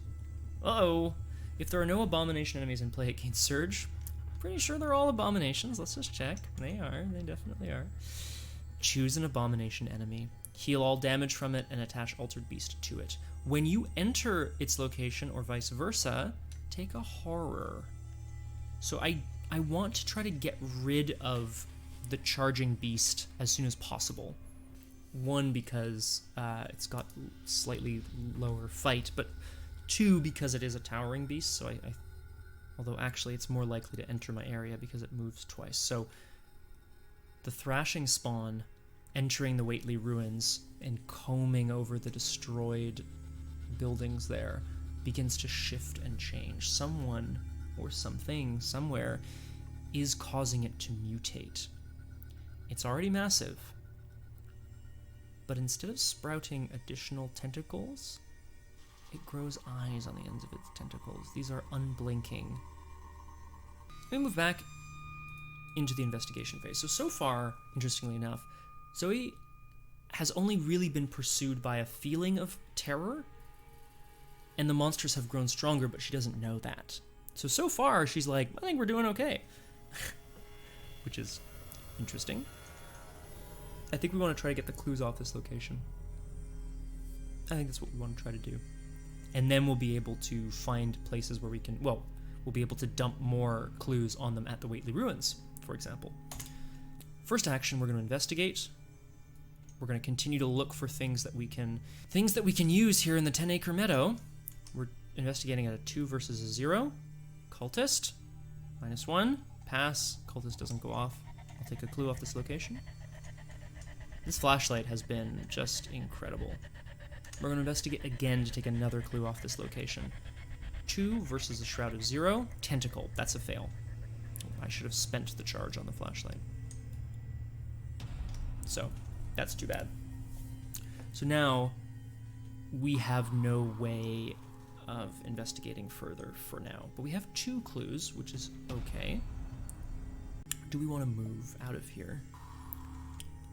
Uh-oh. If there are no abomination enemies in play, it gains surge. Pretty sure they're all abominations. Let's just check. They are. They definitely are. Choose an abomination enemy. Heal all damage from it and attach altered beast to it. When you enter its location or vice versa, take a horror. So I want to try to get rid of the charging beast as soon as possible. One, because it's got slightly lower fight, but two, because it is a towering beast, so although actually it's more likely to enter my area because it moves twice. So the thrashing spawn entering the Whately ruins and combing over the destroyed buildings there begins to shift and change. Someone or something somewhere is causing it to mutate. It's already massive, but instead of sprouting additional tentacles, it grows eyes on the ends of its tentacles. These are unblinking. We move back into the investigation phase. So far, interestingly enough, Zoey has only really been pursued by a feeling of terror, and the monsters have grown stronger, but she doesn't know that. So far, she's like, I think we're doing okay. Which is interesting. I think we want to try to get the clues off this location. I think that's what we want to try to do. And then we'll be able to find places where we can, well, we'll be able to dump more clues on them at the Whately ruins, for example. First action, we're going to investigate. We're going to continue to look for things that we can use here in the 10-acre meadow. We're investigating at a 2 versus a 0. Cultist, -1. Pass. Cultist doesn't go off. I'll take a clue off this location. This flashlight has been just incredible. We're going to investigate again to take another clue off this location. 2 versus a shroud of 0. Tentacle. That's a fail. I should have spent the charge on the flashlight. So, that's too bad. So now, we have no way of investigating further for now. But we have 2 clues, which is okay. Do we want to move out of here?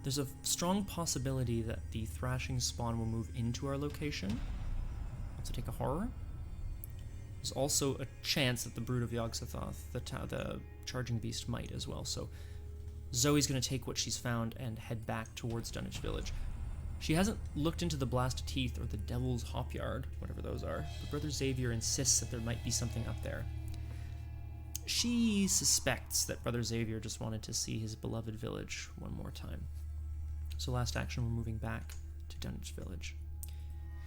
There's a strong possibility that the thrashing spawn will move into our location. Also take a horror. There's also a chance that the Brood of Yog-Sothoth, the charging beast, might as well. So Zoey's going to take what she's found and head back towards Dunwich Village. She hasn't looked into the Blasted Teeth or the Devil's Hopyard, whatever those are, but Brother Xavier insists that there might be something up there. She suspects that Brother Xavier just wanted to see his beloved village one more time. So last action, we're moving back to Dunwich Village.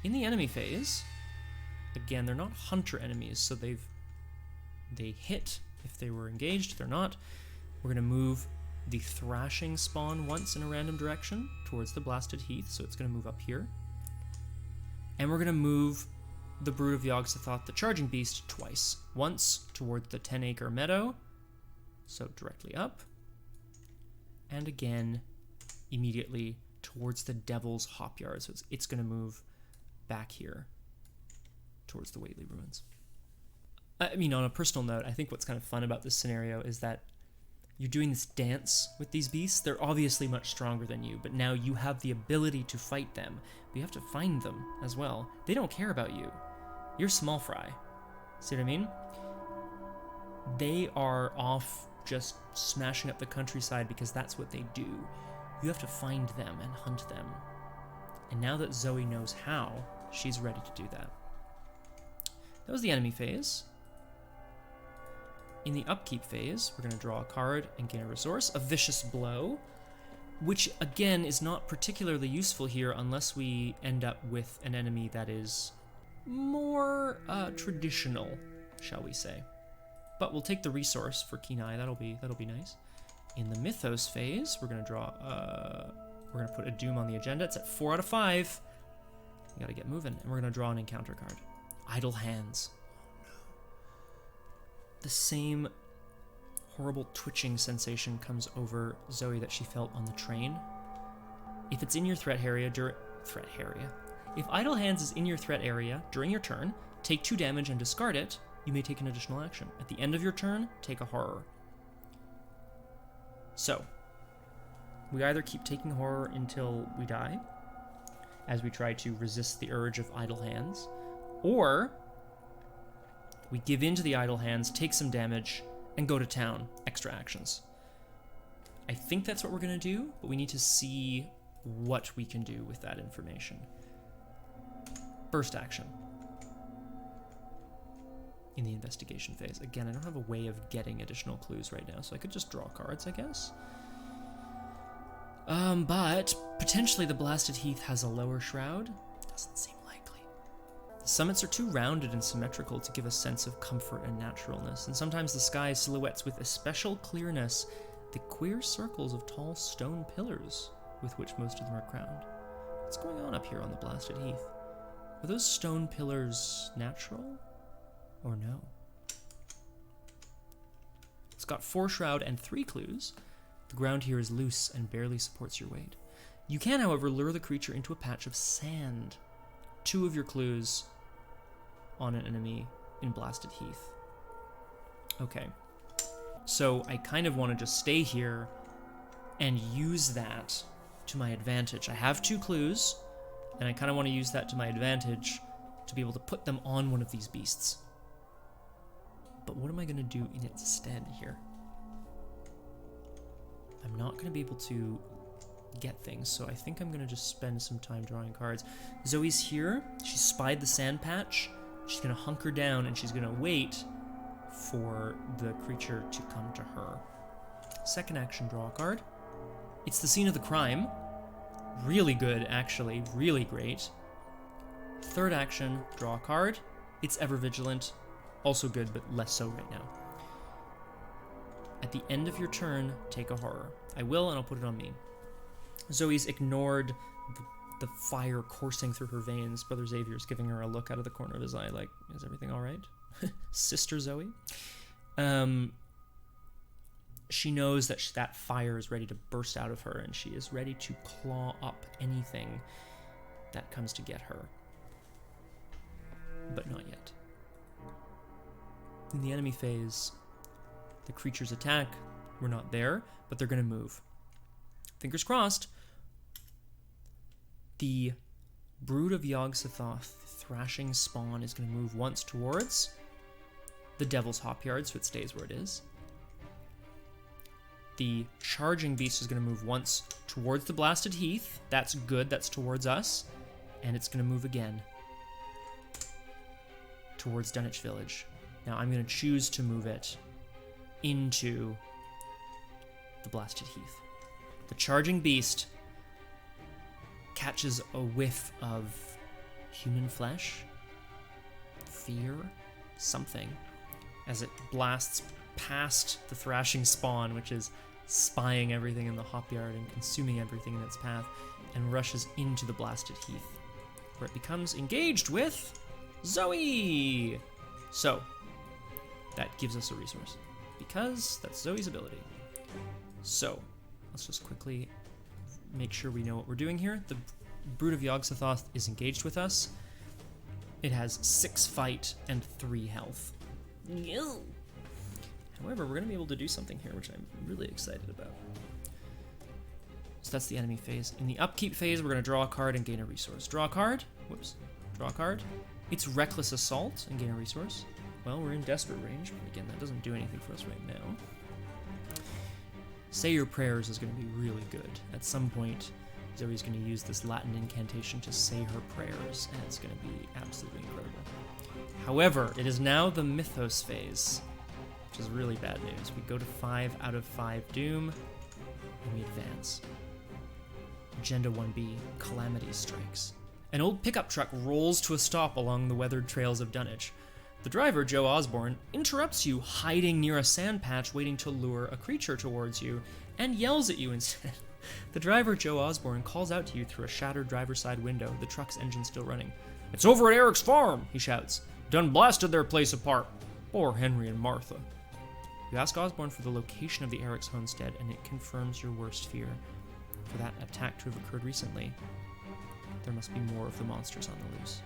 In the enemy phase, again, they're not hunter enemies, so they hit if they were engaged. They're not. We're going to move the thrashing spawn once in a random direction towards the Blasted Heath, so it's going to move up here. And we're going to move the Brood of Yog-Sothoth, the charging beast, twice. Once towards the 10-acre meadow, so directly up, and again immediately towards the Devil's Hopyard, so it's going to move back here towards the Whately ruins. I mean, on a personal note, I think what's kind of fun about this scenario is that you're doing this dance with these beasts. They're obviously much stronger than you, but now you have the ability to fight them. But you have to find them as well. They don't care about you. You're small fry. See what I mean? They are off just smashing up the countryside because that's what they do. You have to find them and hunt them. And now that Zoey knows how, she's ready to do that. That was the enemy phase. In the upkeep phase, we're going to draw a card and gain a resource, a Vicious Blow, which again is not particularly useful here unless we end up with an enemy that is more traditional, shall we say. But we'll take the resource for Keen Eye. That'll be nice. In the Mythos phase, we're going to draw. We're going to put a Doom on the agenda. It's at 4 out of 5. We got to get moving, and we're going to draw an encounter card. Idle Hands. The same horrible twitching sensation comes over Zoey that she felt on the train. If it's in your threat area, if Idle Hands is in your threat area during your turn, take 2 damage and discard it. You may take an additional action. At the end of your turn, take a horror. So, we either keep taking horror until we die, as we try to resist the urge of Idle Hands, or We give in to the idle hands, take some damage, and go to town. Extra actions. I think that's what we're going to do, but we need to see what we can do with that information. First action. In the investigation phase. Again, I don't have a way of getting additional clues right now, so I could just draw cards, I guess. But potentially the Blasted Heath has a lower shroud. Doesn't seem likely. The summits are too rounded and symmetrical to give a sense of comfort and naturalness, and sometimes the sky silhouettes with especial clearness the queer circles of tall stone pillars with which most of them are crowned. What's going on up here on the Blasted Heath? Are those stone pillars natural or no? It's got 4 shroud and 3 clues. The ground here is loose and barely supports your weight. You can, however, lure the creature into a patch of sand. 2 of your clues on an enemy in Blasted Heath. Okay. So I kind of want to just stay here and use that to my advantage. I have 2 clues, and I kind of want to use that to my advantage to be able to put them on one of these beasts. But what am I going to do in its stead here? I'm not going to be able to get things, so I think I'm going to just spend some time drawing cards. Zoey's here. She spied the sand patch. She's going to hunker down, and she's going to wait for the creature to come to her. Second action, draw a card. It's the scene of the crime. Really good, actually. Really great. Third action, draw a card. It's ever vigilant. Also good, but less so right now. At the end of your turn, take a horror. I will, and I'll put it on me. Zoey's ignored the fire coursing through her veins. Brother Xavier's giving her a look out of the corner of his eye like, is everything all right? Sister Zoey? She knows that that fire is ready to burst out of her, and she is ready to claw up anything that comes to get her. But not yet. In the enemy phase, the creatures attack. We're not there, but they're going to move. Fingers crossed. The Brood of Yog-Sothoth thrashing spawn is going to move once towards the Devil's Hopyard, so it stays where it is. The Charging Beast is going to move once towards the Blasted Heath. That's good, that's towards us. And it's going to move again towards Dunwich Village. Now I'm going to choose to move it into the Blasted Heath. The Charging Beast catches a whiff of human flesh, fear, something, as it blasts past the thrashing spawn, which is spying everything in the hopyard and consuming everything in its path, and rushes into the Blasted Heath, where it becomes engaged with Zoey! So, that gives us a resource, because that's Zoey's ability. So, let's just quickly make sure we know what we're doing here. The Brood of Yog-Sothoth is engaged with us. It has 6 fight and 3 health. However, we're going to be able to do something here, which I'm really excited about. So that's the enemy phase. In the upkeep phase, we're going to draw a card and gain a resource. Draw a card. Whoops. Draw a card. It's Reckless Assault and gain a resource. Well, we're in desperate range, but again, that doesn't do anything for us right now. Say Your Prayers is going to be really good. At some point, Zoey's going to use this Latin incantation to say her prayers, and it's going to be absolutely incredible. However, it is now the Mythos phase, which is really bad news. We go to 5 out of 5 Doom, and we advance. Agenda 1B, Calamity strikes. An old pickup truck rolls to a stop along the weathered trails of Dunwich. The driver, Joe Osborne, interrupts you hiding near a sand patch waiting to lure a creature towards you, and yells at you instead. The driver, Joe Osborne, calls out to you through a shattered driver's side window, the truck's engine still running. "It's over at Eric's farm," he shouts. "Done blasted their place apart. Poor Henry and Martha." You ask Osborne for the location of the Eric's homestead, and it confirms your worst fear. For that attack to have occurred recently, there must be more of the monsters on the loose.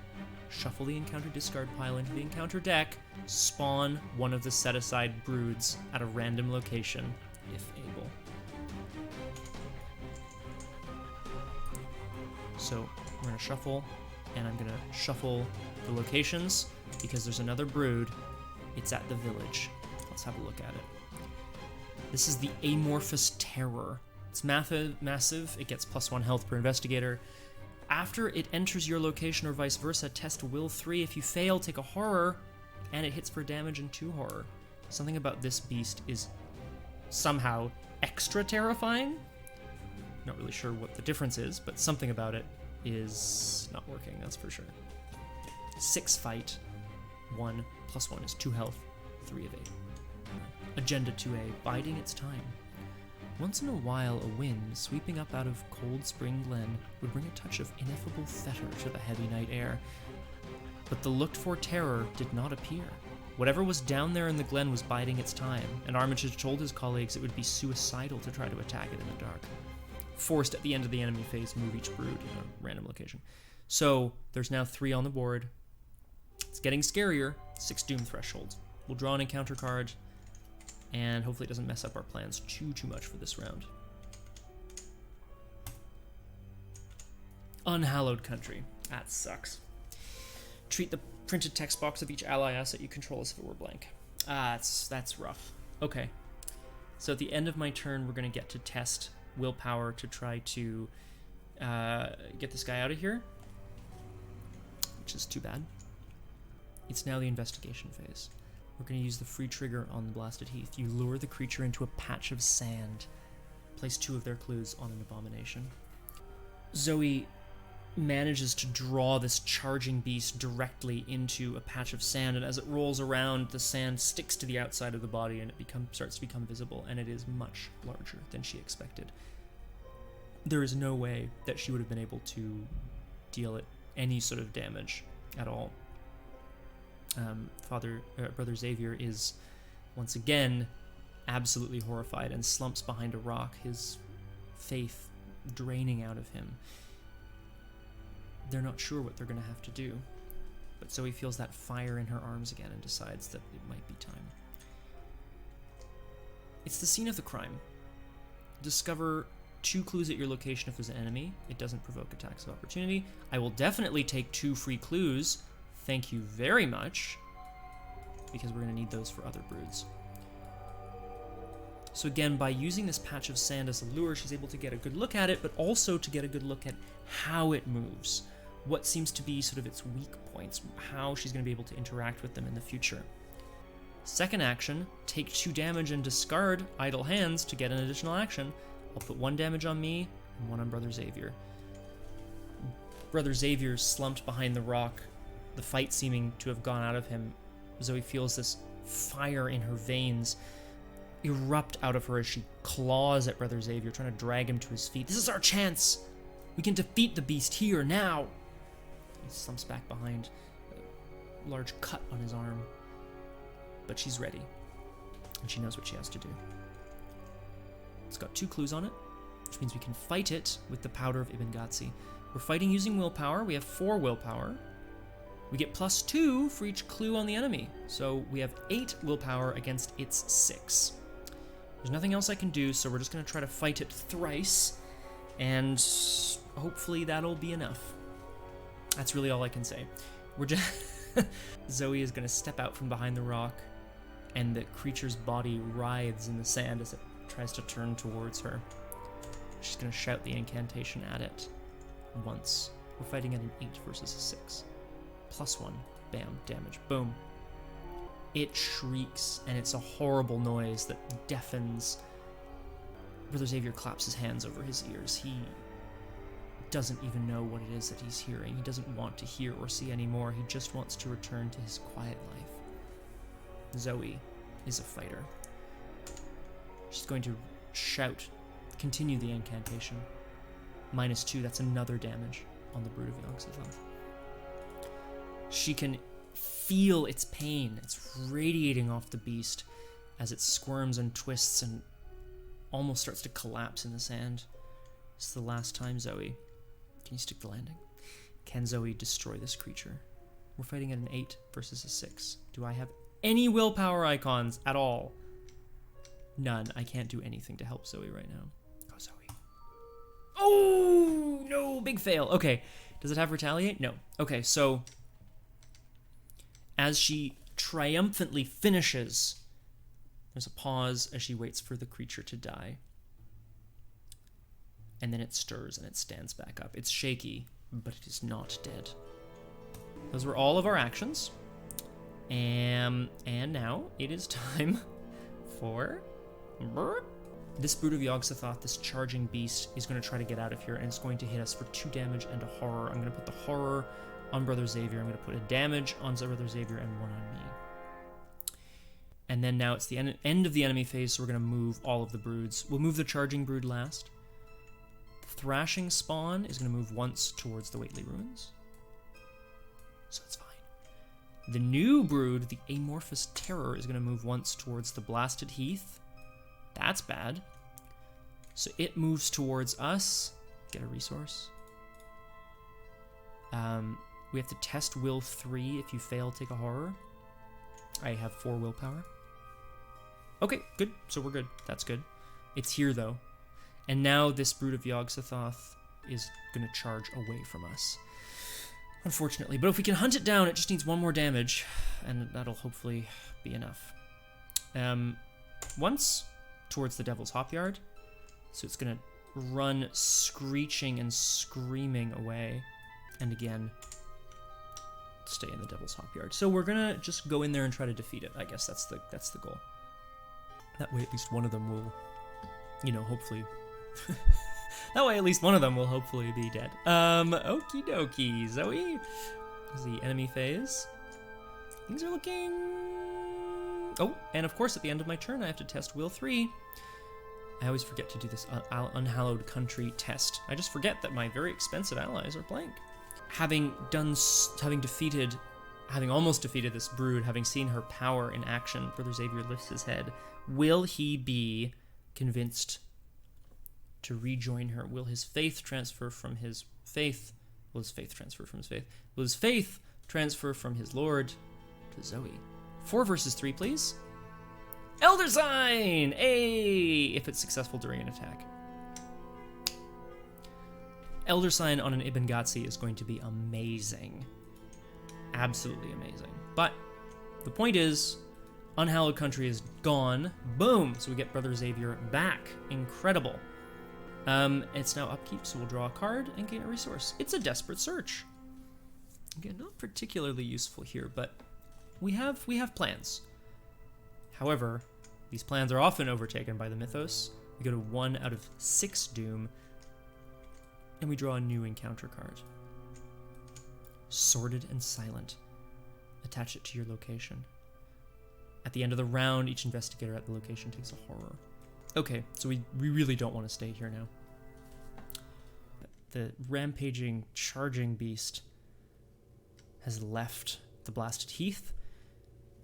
Shuffle the encounter discard pile into the encounter deck. Spawn one of the set-aside broods at a random location, if able. So we're going to shuffle, and I'm going to shuffle the locations, because there's another brood It's at the village. Let's have a look at it. This is the Amorphous Terror. It's massive. It gets +1 health per investigator. After it enters your location or vice versa, test Will 3. If you fail, take a horror, and it hits for damage and 2 horror. Something about this beast is somehow extra terrifying. Not really sure what the difference is, but something about it is not working, that's for sure. 6 fight, 1 +1 is 2 health, 3 of 8. Agenda 2A, biding its time. Once in a while, a wind sweeping up out of Cold Spring Glen would bring a touch of ineffable fetor to the heavy night air. But the looked-for terror did not appear. Whatever was down there in the glen was biding its time, and Armitage told his colleagues it would be suicidal to try to attack it in the dark. Forced at the end of the enemy phase, move each brood in a random location. So, there's now 3 on the board. It's getting scarier. 6 Doom Thresholds. We'll draw an encounter card, and hopefully it doesn't mess up our plans too much for this round. Unhallowed Country. That sucks. Treat the printed text box of each ally asset you control as if it were blank. That's rough. Okay. So at the end of my turn, we're going to get to test willpower to try to get this guy out of here, which is too bad. It's now the investigation phase. We're going to use the free trigger on the Blasted Heath. You lure the creature into a patch of sand. Place 2 of their clues on an abomination. Zoey manages to draw this charging beast directly into a patch of sand, and as it rolls around, the sand sticks to the outside of the body and it starts to become visible, and it is much larger than she expected. There is no way that she would have been able to deal it any sort of damage at all. Brother Xavier is once again absolutely horrified and slumps behind a rock, his faith draining out of him. They're not sure what they're going to have to do, but Zoe feels that fire in her arms again and decides that it might be time. It's the scene of the crime. Discover 2 clues at your location if there's an enemy. It doesn't provoke attacks of opportunity. I will definitely take 2 free clues. Thank you very much, because we're going to need those for other broods. So again, by using this patch of sand as a lure, she's able to get a good look at it, but also to get a good look at how it moves, what seems to be sort of its weak points, how she's going to be able to interact with them in the future. Second action, take 2 damage and discard idle hands to get an additional action. I'll put 1 damage on me and 1 on Brother Xavier. Brother Xavier slumped behind the rock, the fight seeming to have gone out of him. Zoe feels this fire in her veins erupt out of her as she claws at Brother Xavier, trying to drag him to his feet. This is our chance! We can defeat the beast here, now! He slumps back behind, a large cut on his arm. But she's ready, and she knows what she has to do. It's got 2 clues on it, which means we can fight it with the Powder of Ibn Ghazi. We're fighting using willpower. We have 4 willpower. We get +2 for each clue on the enemy, so we have 8 willpower against its 6. There's nothing else I can do, so we're just going to try to fight it thrice, and hopefully that'll be enough. That's really all I can say. We're just... Zoe is going to step out from behind the rock, and the creature's body writhes in the sand as it tries to turn towards her. She's going to shout the incantation at it once. We're fighting at an 8 versus a 6. +1. Bam. Damage. Boom. It shrieks, and it's a horrible noise that deafens. Brother Xavier claps his hands over his ears. He doesn't even know what it is that he's hearing. He doesn't want to hear or see anymore. He just wants to return to his quiet life. Zoe is a fighter. She's going to shout, continue the incantation. -2, that's another damage on the Brood of Yogg-Sothoth. She can feel its pain. It's radiating off the beast as it squirms and twists and almost starts to collapse in the sand. It's the last time, Zoe. Can you stick the landing? Can Zoe destroy this creature? We're fighting at an 8 versus a 6. Do I have any willpower icons at all? None. I can't do anything to help Zoe right now. Go, Zoe. Oh, no, big fail. Okay, does it have retaliate? No. Okay, so as she triumphantly finishes. There's a pause as she waits for the creature to die. And then it stirs and it stands back up. It's shaky, but it is not dead. Those were all of our actions. And now it is time for... This Brood of Yog-Sothoth, this charging beast, is going to try to get out of here, and it's going to hit us for 2 damage and a horror. I'm going to put the horror on Brother Xavier. I'm going to put a damage on Brother Xavier and 1 on me. And then now it's the end of the enemy phase, so we're going to move all of the broods. We'll move the charging brood last. The thrashing spawn is going to move once towards the Whately ruins. So it's fine. The new brood, the amorphous terror, is going to move once towards the blasted heath. That's bad. So it moves towards us. Get a resource. We have to test will 3. If you fail, take a horror. I have 4 willpower. Okay, good. So we're good. That's good. It's here, though. And now this Brood of Yog-Sothoth is going to charge away from us. Unfortunately. But if we can hunt it down, it just needs 1 more damage. And that'll hopefully be enough. Once towards the Devil's Hopyard. So it's going to run screeching and screaming away. And again, stay in the Devil's Hopyard. So we're going to just go in there and try to defeat it. I guess that's the goal. That way at least one of them will, you know, hopefully... that way at least one of them will hopefully be dead. Okie dokie. Zoe? This is the enemy phase. Things are looking... Oh, and of course at the end of my turn I have to test Will 3. I always forget to do this Unhallowed Country test. I just forget that my very expensive allies are blank. Having almost defeated this brood, having seen her power in action, Brother Xavier lifts his head. Will he be convinced to rejoin her? Will his faith transfer from his faith? Will his faith transfer from his faith? Will his faith transfer from his lord to Zoe? 4 versus 3, please. Elder Sign! Hey! If it's successful during an attack. Elder Sign on an Ibn Ghazi is going to be amazing. Absolutely amazing. But the point is, Unhallowed Country is gone. Boom! So we get Brother Xavier back. Incredible. It's now upkeep, so we'll draw a card and gain a resource. It's a desperate search. Again, not particularly useful here, but we have plans. However, these plans are often overtaken by the mythos. We go to 1 out of 6 doom, and we draw a new encounter card. Sordid and Silent. Attach it to your location. At the end of the round, each investigator at the location takes a horror. Okay, so we really don't want to stay here now. The rampaging, charging beast has left the blasted heath,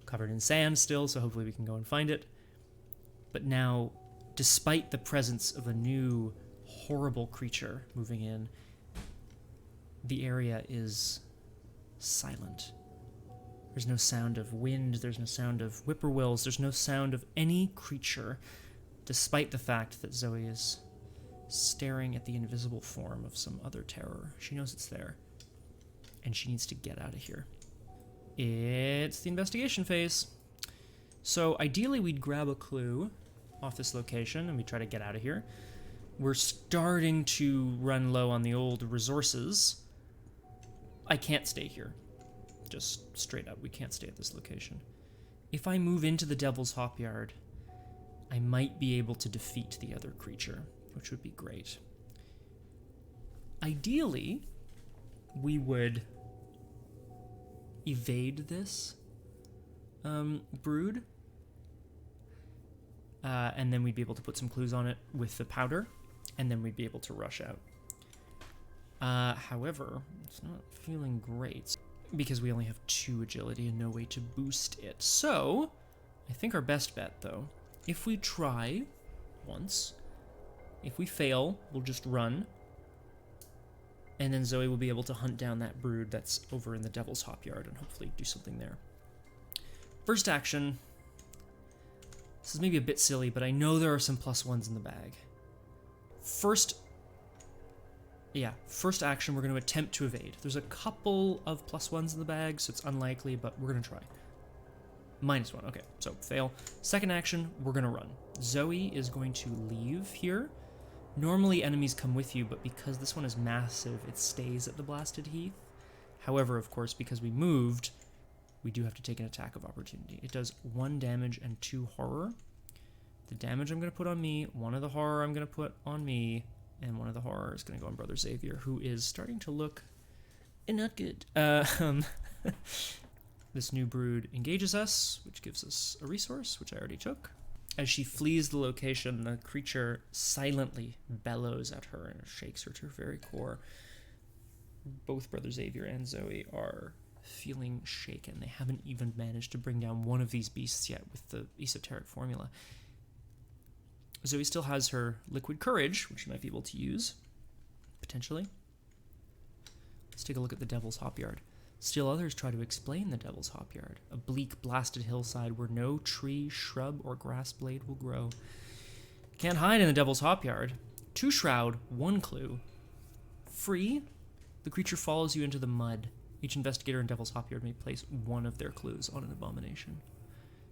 covered in sand still, so hopefully we can go and find it. But now, despite the presence of a new horrible creature moving in, the area is silent. There's no sound of wind, there's no sound of whippoorwills, there's no sound of any creature, despite the fact that Zoe is staring at the invisible form of some other terror. She knows it's there, and she needs to get out of here. It's the investigation phase. So ideally we'd grab a clue off this location and we try to get out of here. We're starting to run low on the old resources. I can't stay here. Just straight up, we can't stay at this location. If I move into the Devil's Hopyard, I might be able to defeat the other creature, which would be great. Ideally, we would evade this brood, and then we'd be able to put some clues on it with the powder, and then we'd be able to rush out. However, it's not feeling great because we only have 2 agility and no way to boost it. So, I think our best bet, though, if we try once, if we fail, we'll just run, and then Zoe will be able to hunt down that brood that's over in the Devil's Hopyard and hopefully do something there. First action. This is maybe a bit silly, but I know there are some +1s in the bag. First action, we're going to attempt to evade. There's a couple of +1s in the bag, so it's unlikely, but we're going to try. -1, okay, so fail. Second action, we're gonna run. Zoey is going to leave here. Normally enemies come with you, but because this one is massive, it stays at the blasted heath. However, of course, because we moved, we do have to take an attack of opportunity. It does 1 damage and 2 horror. The damage I'm going to put on me, 1 of the horror I'm going to put on me, and 1 of the horror is going to go on Brother Xavier, who is starting to look not good. This new brood engages us, which gives us a resource, which I already took. As she flees the location, the creature silently bellows at her and shakes her to her very core. Both Brother Xavier and Zoey are feeling shaken. They haven't even managed to bring down one of these beasts yet with the esoteric formula. Zoey still has her liquid courage, which she might be able to use, potentially. Let's take a look at the Devil's Hopyard. Still others try to explain the Devil's Hopyard, a bleak, blasted hillside where no tree, shrub, or grass blade will grow. Can't hide in the Devil's Hopyard. 2 shroud, 1 clue. Free, the creature follows you into the mud. Each investigator in Devil's Hopyard may place 1 of their clues on an abomination.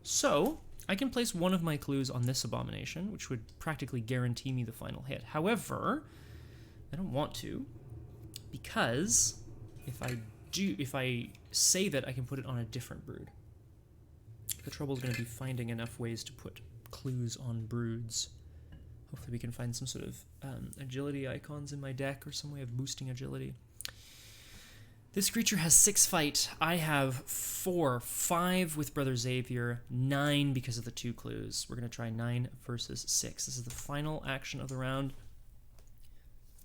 So, I can place 1 of my clues on this abomination, which would practically guarantee me the final hit. However, I don't want to, because if I save it, I can put it on a different brood. The trouble is going to be finding enough ways to put clues on broods. Hopefully we can find some sort of agility icons in my deck or some way of boosting agility. This creature has 6 fight. I have 4, 5 with Brother Xavier, 9 because of the 2 clues. We're going to try 9 versus 6. This is the final action of the round.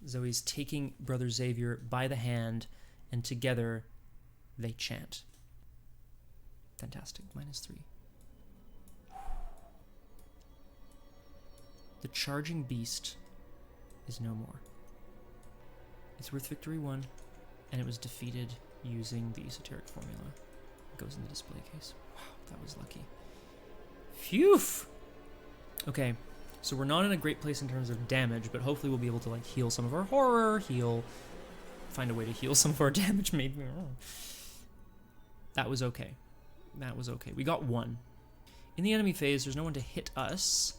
Zoey's taking Brother Xavier by the hand, and together they chant. Fantastic. -3. The charging beast is no more. It's worth victory 1, and it was defeated using the esoteric formula. It goes in the display case. Wow, that was lucky. Phew! Okay, so we're not in a great place in terms of damage, but hopefully we'll be able to like heal some of our horror, find a way to heal some of our damage maybe. That was okay. That was okay. We got 1. In the enemy phase, there's no one to hit us,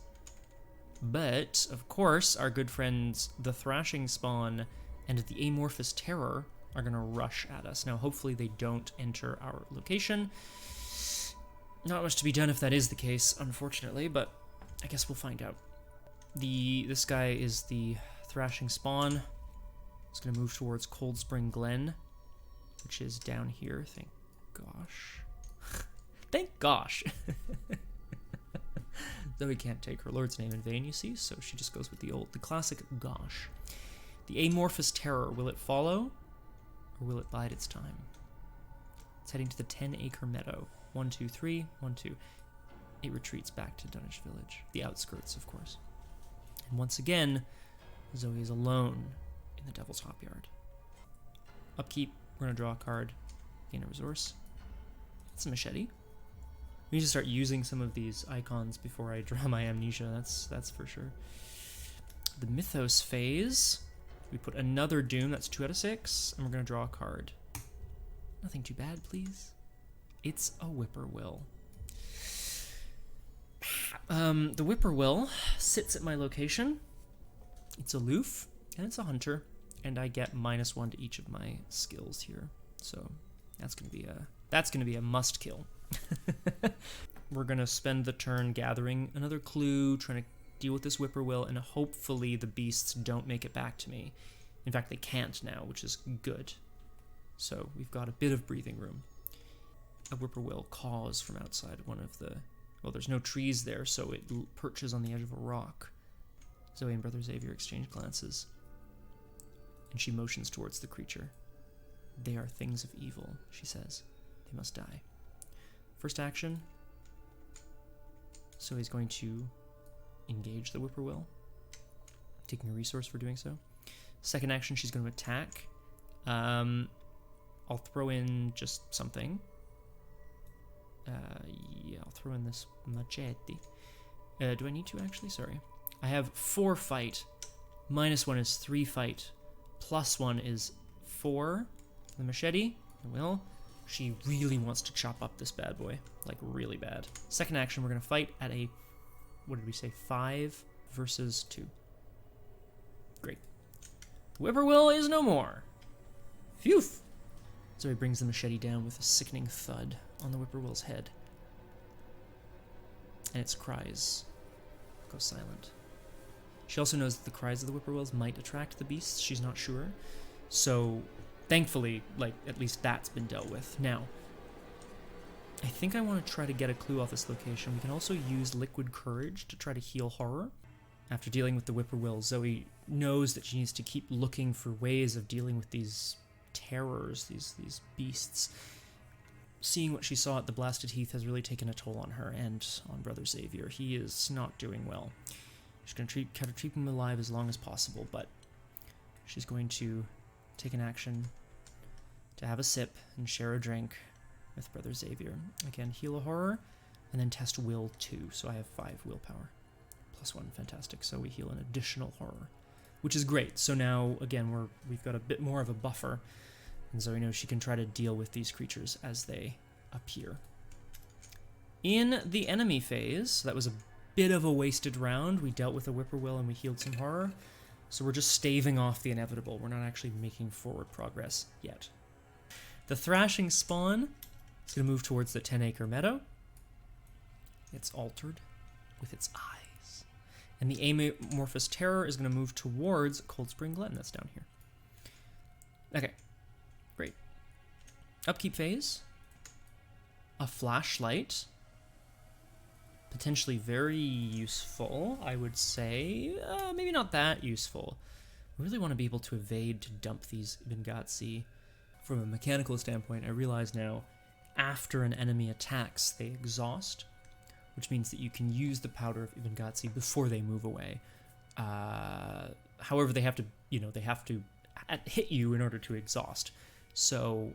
but of course our good friends the Thrashing Spawn and the Amorphous Terror are going to rush at us. Now hopefully they don't enter our location. Not much to be done if that is the case, unfortunately, but I guess we'll find out. This guy is the Thrashing Spawn. He's going to move towards Cold Spring Glen, which is down here. Thank gosh. Thank gosh. Though we can't take her lord's name in vain, you see, so she just goes with the classic gosh. The Amorphous Terror, will it follow, or will it bide its time? It's heading to the 10-acre meadow. 1, 2, 3, 1, 2. It retreats back to Dunwich Village, the outskirts, of course. And once again, Zoey is alone in the Devil's Hopyard. Upkeep, we're going to draw a card, gain a resource. It's a machete. We need to start using some of these icons before I draw my amnesia, that's for sure. The Mythos phase, we put another Doom, that's 2 out of 6, and we're going to draw a card. Nothing too bad, please. It's a Whippoorwill. The Whippoorwill sits at my location. It's aloof, and it's a hunter, and I get -1 to each of my skills here. So that's gonna be a must kill. We're gonna spend the turn gathering another clue, trying to deal with this Whippoorwill, and hopefully the beasts don't make it back to me. In fact, they can't now, which is good. So we've got a bit of breathing room. A Whippoorwill caws from outside one of the... Well, there's no trees there, so it perches on the edge of a rock. Zoey and Brother Xavier exchange glances, and she motions towards the creature. They are things of evil, she says. They must die. First action, Zoey's going to engage the Whippoorwill, taking a resource for doing so. Second action, she's going to attack. I'll throw in just something. Yeah, I'll throw in this machete. Do I need to actually? Sorry. I have 4 fight. -1 is 3 fight. +1 is 4. The machete, I will. She really wants to chop up this bad boy, like really bad. Second action, we're going to fight at a, what did we say, 5 versus 2. Great. The whippoorwill is no more. Phew! Zoey brings the machete down with a sickening thud on the whippoorwill's head. And its cries go silent. She also knows that the cries of the whippoorwills might attract the beasts. She's not sure. So, thankfully, like, at least that's been dealt with. Now, I think I want to try to get a clue off this location. We can also use liquid courage to try to heal horror. After dealing with the whippoorwill, Zoey knows that she needs to keep looking for ways of dealing with these terrors, these beasts. Seeing what she saw at the Blasted Heath has really taken a toll on her and on Brother Xavier. He is not doing well. She's going to try to keep him alive as long as possible, but she's going to take an action to have a sip and share a drink with Brother Xavier. Again, heal a horror, and then test will 2, so I have 5 willpower. +1, fantastic. So we heal an additional horror, which is great. So now, again, we've got a bit more of a buffer, and Zoey knows she can try to deal with these creatures as they appear. In the enemy phase, that was a bit of a wasted round. We dealt with a whippoorwill and we healed some horror. So we're just staving off the inevitable. We're not actually making forward progress yet. The thrashing spawn is going to move towards the 10-acre meadow. It's altered with its eyes. And the amorphous terror is going to move towards Cold Spring Glen. That's down here. Okay, great. Upkeep phase. A flashlight. Potentially very useful, I would say. Maybe not that useful. We really want to be able to evade to dump these Ibn-Ghazi. From a mechanical standpoint, I realize now, after an enemy attacks, they exhaust, which means that you can use the powder of Ibn-Ghazi before they move away. However, they have to hit you in order to exhaust. So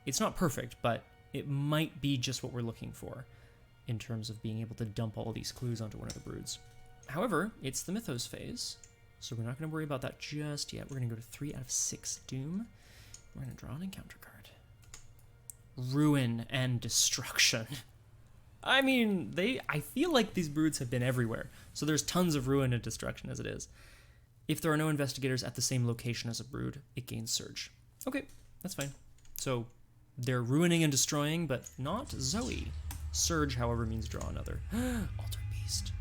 it's not perfect, but it might be just what we're looking for in terms of being able to dump all these clues onto one of the broods. However, it's the mythos phase, so we're not going to worry about that just yet. We're going to go to 3 out of 6 doom. We're going to draw an encounter card. Ruin and destruction. I mean, I feel like these broods have been everywhere, so there's tons of ruin and destruction as it is. If there are no investigators at the same location as a brood, it gains surge. Okay, that's fine. So they're ruining and destroying, but not Zoey. Surge, however, means draw another. Altered Beast.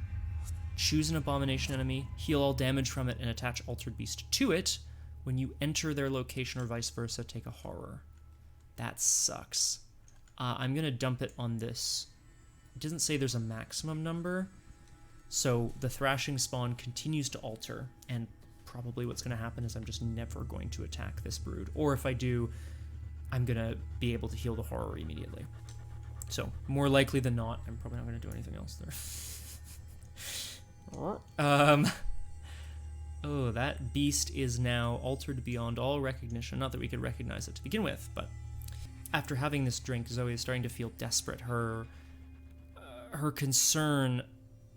Choose an abomination enemy, heal all damage from it, and attach Altered Beast to it. When you enter their location or vice versa, take a horror. That sucks. I'm going to dump it on this. It doesn't say there's a maximum number, so the thrashing spawn continues to alter, and probably what's going to happen is I'm just never going to attack this brood. Or if I do, I'm going to be able to heal the horror immediately. So, more likely than not, I'm probably not going to do anything else there. Oh, that beast is now altered beyond all recognition. Not that we could recognize it to begin with, but after having this drink, Zoey is starting to feel desperate. Her concern,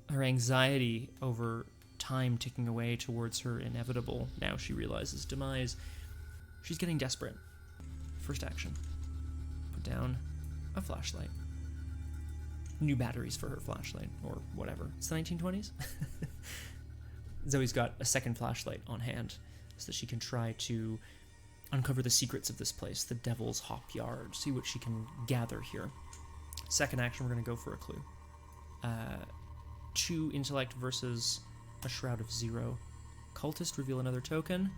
her anxiety over time ticking away towards her inevitable, now she realizes, demise. She's getting desperate. First action. Put down a flashlight. New batteries for her flashlight, or whatever. It's the 1920s. Zoey's got a second flashlight on hand so that she can try to uncover the secrets of this place, the Devil's Hop Yard, see what she can gather here. Second action, we're going to go for a clue. 2 intellect versus a Shroud of 0. Cultist, reveal another token.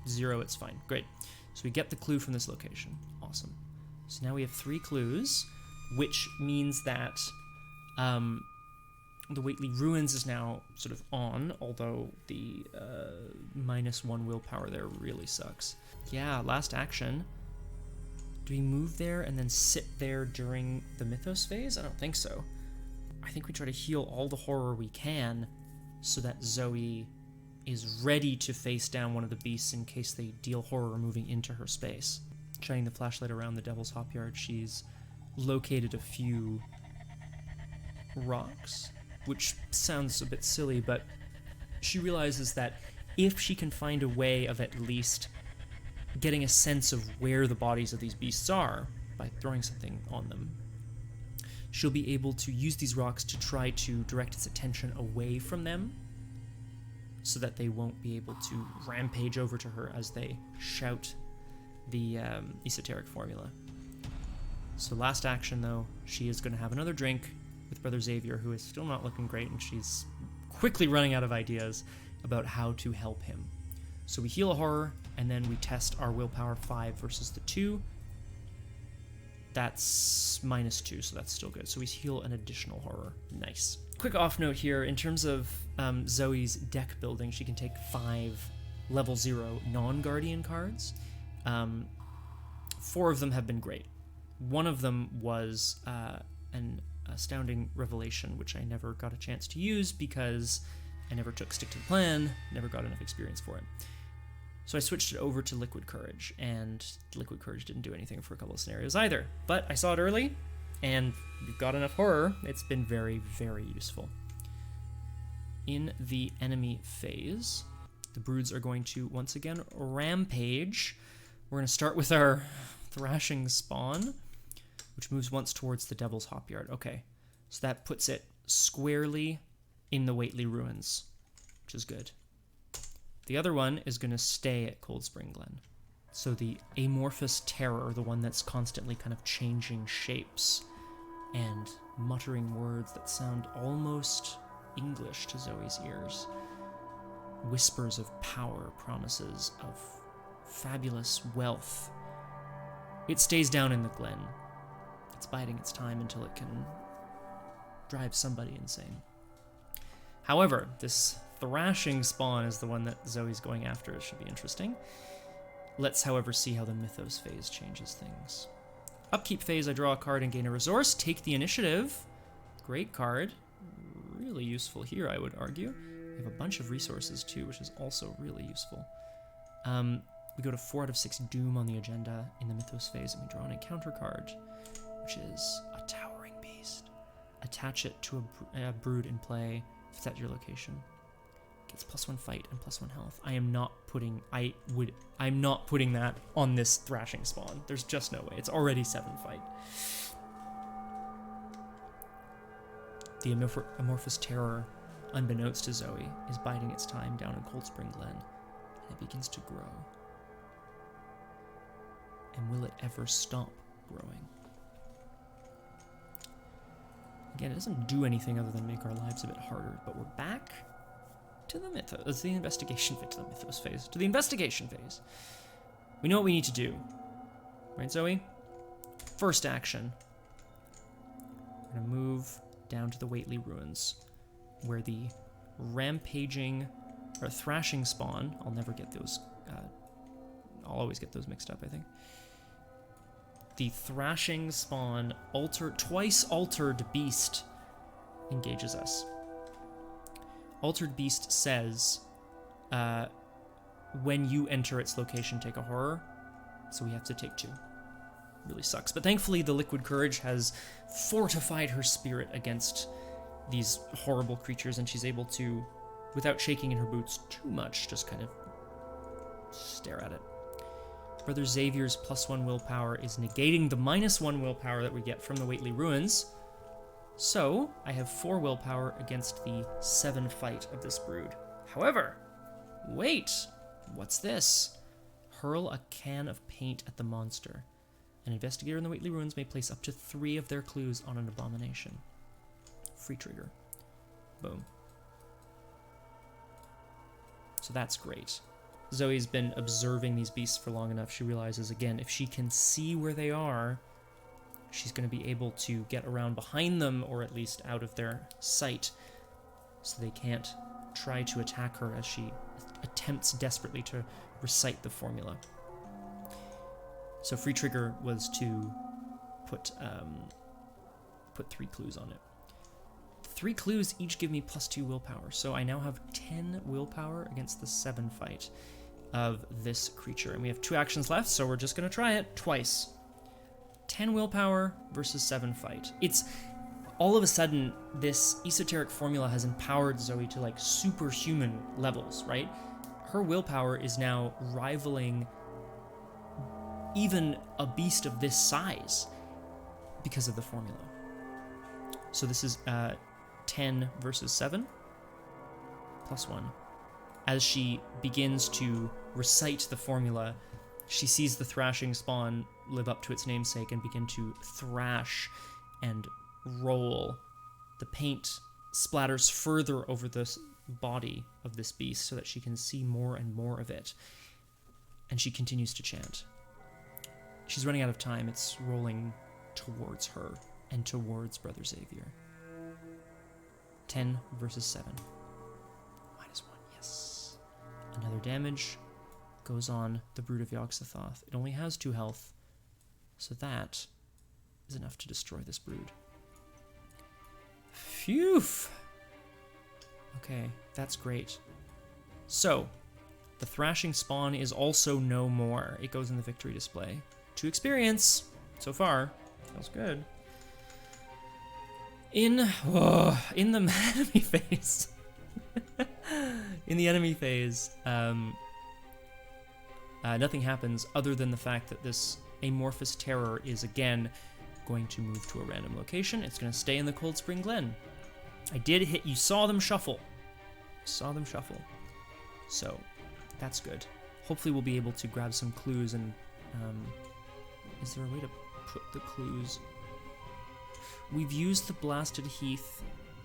0, it's fine. Great. So we get the clue from this location. Awesome. So now we have 3 clues, which means that the Whately Ruins is now sort of on, although the -1 willpower there really sucks. Yeah, last action. Do we move there and then sit there during the mythos phase? I don't think so. I think we try to heal all the horror we can so that Zoey is ready to face down one of the beasts in case they deal horror moving into her space. Shining the flashlight around the Devil's Hop Yard, she's located a few rocks, which sounds a bit silly, but she realizes that if she can find a way of at least getting a sense of where the bodies of these beasts are, by throwing something on them. She'll be able to use these rocks to try to direct its attention away from them so that they won't be able to rampage over to her as they shout the esoteric formula. So last action, though, she is going to have another drink with Brother Xavier, who is still not looking great, and she's quickly running out of ideas about how to help him. So we heal a horror, and then we test our willpower 5 versus the 2. That's -2, so that's still good. So we heal an additional horror. Nice. Quick off note here, in terms of Zoe's deck building, she can take 5 level 0 non-guardian cards. 4 of them have been great. One of them was an astounding revelation, which I never got a chance to use because I never took stick to the plan, never got enough experience for it. So I switched it over to Liquid Courage, and Liquid Courage didn't do anything for a couple of scenarios either. But I saw it early, and we've got enough horror. It's been very, very useful. In the enemy phase, the broods are going to once again rampage. We're going to start with our Thrashing Spawn, which moves once towards the Devil's Hopyard. Okay, so that puts it squarely in the Whately Ruins, which is good. The other one is going to stay at Cold Spring Glen. So the amorphous terror, the one that's constantly kind of changing shapes and muttering words that sound almost English to Zoe's ears. Whispers of power, promises of fabulous wealth. It stays down in the glen. It's biding its time until it can drive somebody insane. However, this Thrashing Spawn is the one that Zoe's going after. It should be interesting. Let's, however, see how the Mythos phase changes things. Upkeep phase, I draw a card and gain a resource. Take the initiative. Great card. Really useful here, I would argue. We have a bunch of resources, too, which is also really useful. We go to 4 out of 6 Doom on the agenda in the Mythos phase, and we draw an encounter card, which is a Towering Beast. Attach it to a brood in play if it's at your location. Gets +1 fight and +1 health. I'm not putting that on this Thrashing Spawn. There's just no way. It's already 7 fight. The amorphous terror, unbeknownst to Zoe, is biding its time down in Cold Spring Glen, and it begins to grow. And will it ever stop growing? Again, it doesn't do anything other than make our lives a bit harder, but we're back to the Mythos, the investigation phase, to the Mythos phase, to the investigation phase. We know what we need to do. Right, Zoe? First action. We're gonna move down to the Whately Ruins, where the rampaging, or Thrashing Spawn, I'll never get those, I'll always get those mixed up, I think. The Thrashing Spawn twice altered beast engages us. Altered Beast says, when you enter its location, take a horror. So we have to take 2. Really sucks. But thankfully, the Liquid Courage has fortified her spirit against these horrible creatures, and she's able to, without shaking in her boots too much, just kind of stare at it. Brother Xavier's +1 willpower is negating the -1 willpower that we get from the Whately Ruins. So, I have 4 willpower against the 7 fight of this brood. However, wait! What's this? Hurl a can of paint at the monster. An investigator in the Whately Ruins may place up to 3 of their clues on an abomination. Free trigger. Boom. So that's great. Zoe's been observing these beasts for long enough. She realizes, again, if she can see where they are, she's going to be able to get around behind them, or at least out of their sight, so they can't try to attack her as she attempts desperately to recite the formula. So free trigger was to put 3 clues on it. 3 clues each give me +2 willpower, so I now have 10 willpower against the 7 fight of this creature. And we have 2 actions left, so we're just going to try it twice. 10 willpower versus 7 fight. It's all of a sudden, this esoteric formula has empowered Zoe to like superhuman levels, right? Her willpower is now rivaling even a beast of this size because of the formula. So this is 10 versus 7, plus 1. As she begins to recite the formula, she sees the thrashing spawn live up to its namesake and begin to thrash and roll. The paint splatters further over the body of this beast so that she can see more and more of it. And she continues to chant. She's running out of time. It's rolling towards her and towards Brother Xavier. 10 versus 7. -1, yes. Another damage goes on the Brood of Yogg-Sothoth. It only has 2 health, so that is enough to destroy this brood. Phew! Okay, that's great. So, the thrashing spawn is also no more. It goes in the victory display. 2 experience so far. Feels good. In the enemy phase. In the enemy phase, nothing happens other than the fact that this amorphous terror is again going to move to a random location. It's going to stay in the Cold Spring Glen. I did hit. You saw them shuffle. So that's good. Hopefully we'll be able to grab some clues and is there a way to put the clues? We've used the Blasted Heath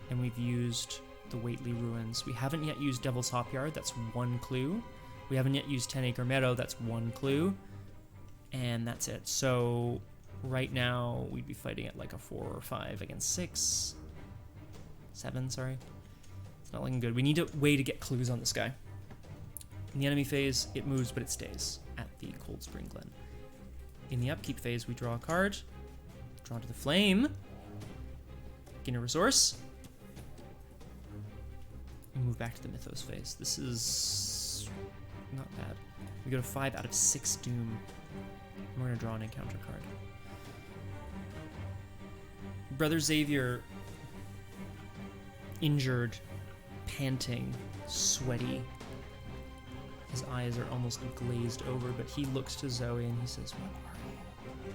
and we've used the Whately Ruins. We haven't yet used Devil's Hopyard. That's 1 clue. We haven't yet used 10 Acre Meadow. That's 1 clue. And that's it. So right now we'd be fighting at like a 4 or 5 against 6. 7, sorry. It's not looking good. We need a way to get clues on this guy. In the enemy phase, it moves, but it stays at the Cold Spring Glen. In the upkeep phase, we draw a card, draw to the flame, gain a resource, and move back to the Mythos phase. This is not bad. We go to 5 out of 6 Doom. We're going to draw an encounter card. Brother Xavier, injured, panting, sweaty. His eyes are almost glazed over, but he looks to Zoey and he says, "What are you?"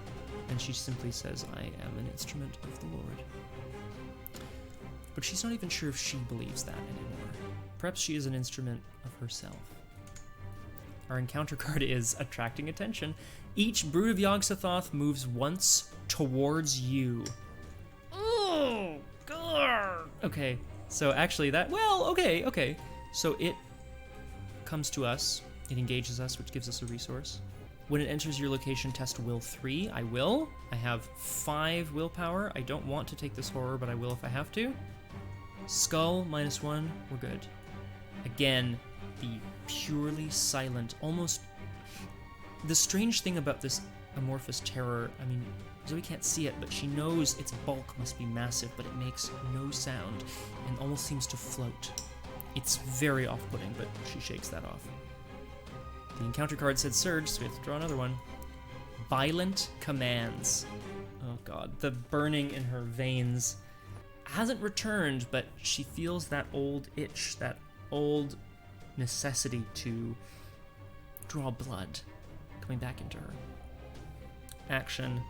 And she simply says, "I am an instrument of the Lord." But she's not even sure if she believes that anymore. Perhaps she is an instrument of herself. Our encounter card is Attracting Attention. Each Brood of Yogg-Sothoth moves once towards you. Oh, God. Okay, so actually that, well, okay. So it comes to us, it engages us, which gives us a resource. When it enters your location, test Will 3. I will. I have 5 willpower. I don't want to take this horror, but I will if I have to. Skull, -1, we're good. Again, the purely silent, almost... The strange thing about this amorphous terror, I mean, Zoey can't see it, but she knows its bulk must be massive, but it makes no sound and almost seems to float. It's very off-putting, but she shakes that off. The encounter card said Surge, so we have to draw another one. Violent Commands. Oh god, the burning in her veins hasn't returned, but she feels that old itch, that old necessity to draw blood coming back into her. Action.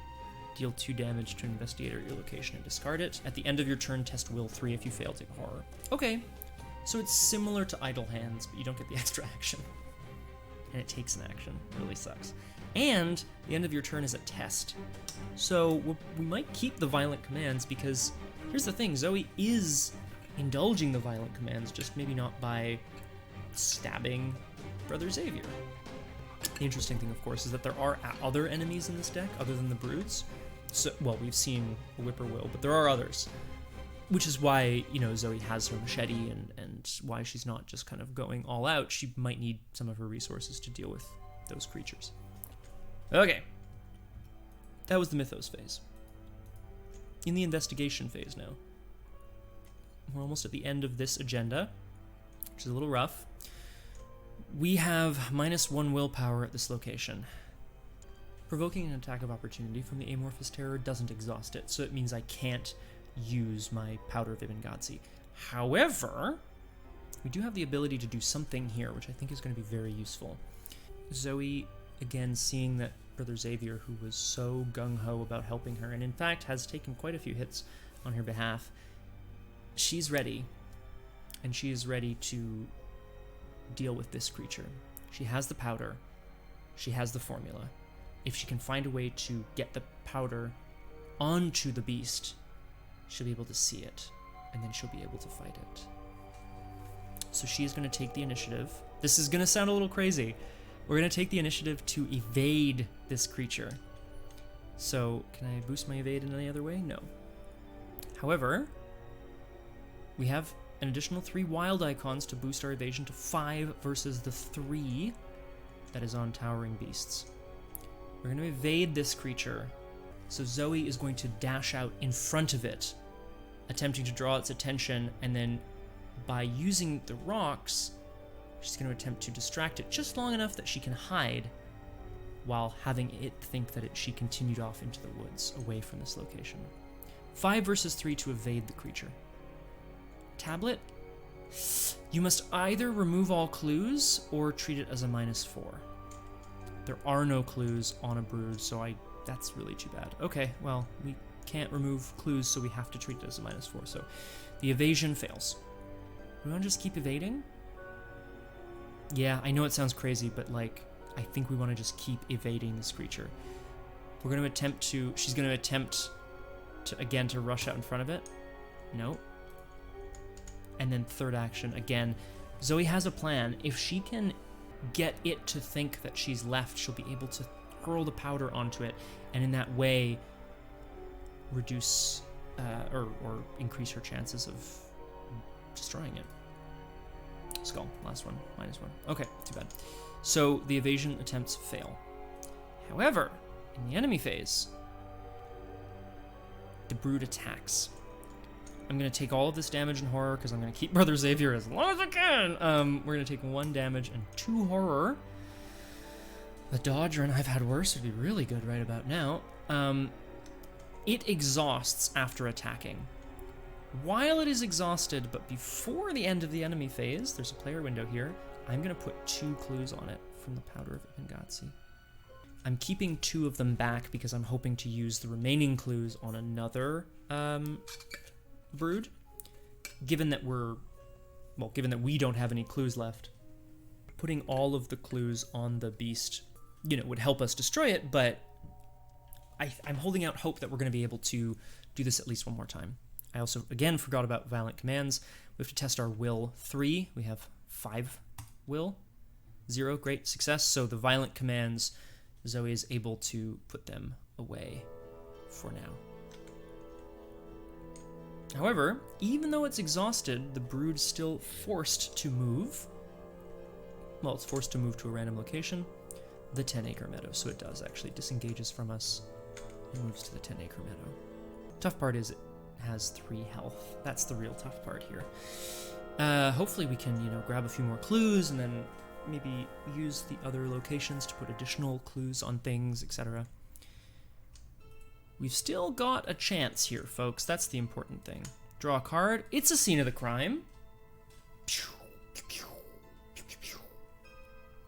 Deal 2 damage to an investigator at your location and discard it. At the end of your turn, test Will 3 if you fail, take a horror. Okay. So it's similar to Idle Hands, but you don't get the extra action. And it takes an action. It really sucks. And the end of your turn is a test. So we might keep the violent commands because here's the thing, Zoey is indulging the violent commands, just maybe not by stabbing Brother Xavier. The interesting thing, of course, is that there are other enemies in this deck other than the Broods. So, well, we've seen Whippoorwill, but there are others. Which is why, you know, Zoey has her machete and why she's not just kind of going all out. She might need some of her resources to deal with those creatures. Okay. That was the Mythos phase. In the investigation phase now. We're almost at the end of this agenda, which is a little rough. We have -1 willpower at this location. Provoking an attack of opportunity from the amorphous terror doesn't exhaust it, so it means I can't use my Powder of Ibn-Ghazi. However, we do have the ability to do something here, which I think is going to be very useful. Zoey, again, seeing that Brother Xavier, who was so gung-ho about helping her, and in fact has taken quite a few hits on her behalf. She's ready, and she is ready to deal with this creature. She has the powder. She has the formula. If she can find a way to get the powder onto the beast, she'll be able to see it, and then she'll be able to fight it. So she is going to take the initiative. This is going to sound a little crazy. We're going to take the initiative to evade this creature. So, can I boost my evade in any other way? No. However, we have an additional 3 wild icons to boost our evasion to 5 versus the 3 that is on towering beasts. We're going to evade this creature. So Zoey is going to dash out in front of it, attempting to draw its attention, and then by using the rocks, she's going to attempt to distract it just long enough that she can hide while having it think that she continued off into the woods away from this location. 5 versus 3 to evade the creature. Tablet, you must either remove all clues or treat it as a -4. There are no clues on a brood, so that's really too bad. Okay, well, we can't remove clues, so we have to treat it as a -4, so the evasion fails. We want to just keep evading? Yeah, I know it sounds crazy, but I think we want to just keep evading this creature. We're going to attempt to, she's going to attempt to, again, to rush out in front of it. No. And then third action, again, Zoey has a plan. If she can get it to think that she's left, she'll be able to hurl the powder onto it, and in that way reduce or increase her chances of destroying it. Skull, last one, -1. Okay, too bad. So the evasion attempts fail. However, in the enemy phase, the brood attacks. I'm going to take all of this damage in horror because I'm going to keep Brother Xavier as long as I can. We're going to take 1 damage and 2 horror. The dodge run I've had worse would be really good right about now. It exhausts after attacking. While it is exhausted, but before the end of the enemy phase, there's a player window here, I'm going to put 2 clues on it from the Powder of Vengatsi. I'm keeping 2 of them back because I'm hoping to use the remaining clues on another brood. Given that we don't have any clues left, putting all of the clues on the beast, would help us destroy it, but I'm holding out hope that we're going to be able to do this at least one more time. I also, again, forgot about violent commands. We have to test our will 3. We have 5 will. 0, great, success. So the violent commands, Zoey is able to put them away for now. However, even though it's exhausted, the brood's still forced to move. Well, it's forced to move to a random location, the 10-acre meadow. So it does actually disengages from us and moves to the 10-acre meadow. Tough part is it has 3 health. That's the real tough part here. Hopefully we can, grab a few more clues and then maybe use the other locations to put additional clues on things, etc. We've still got a chance here, folks. That's the important thing. Draw a card. It's a scene of the crime.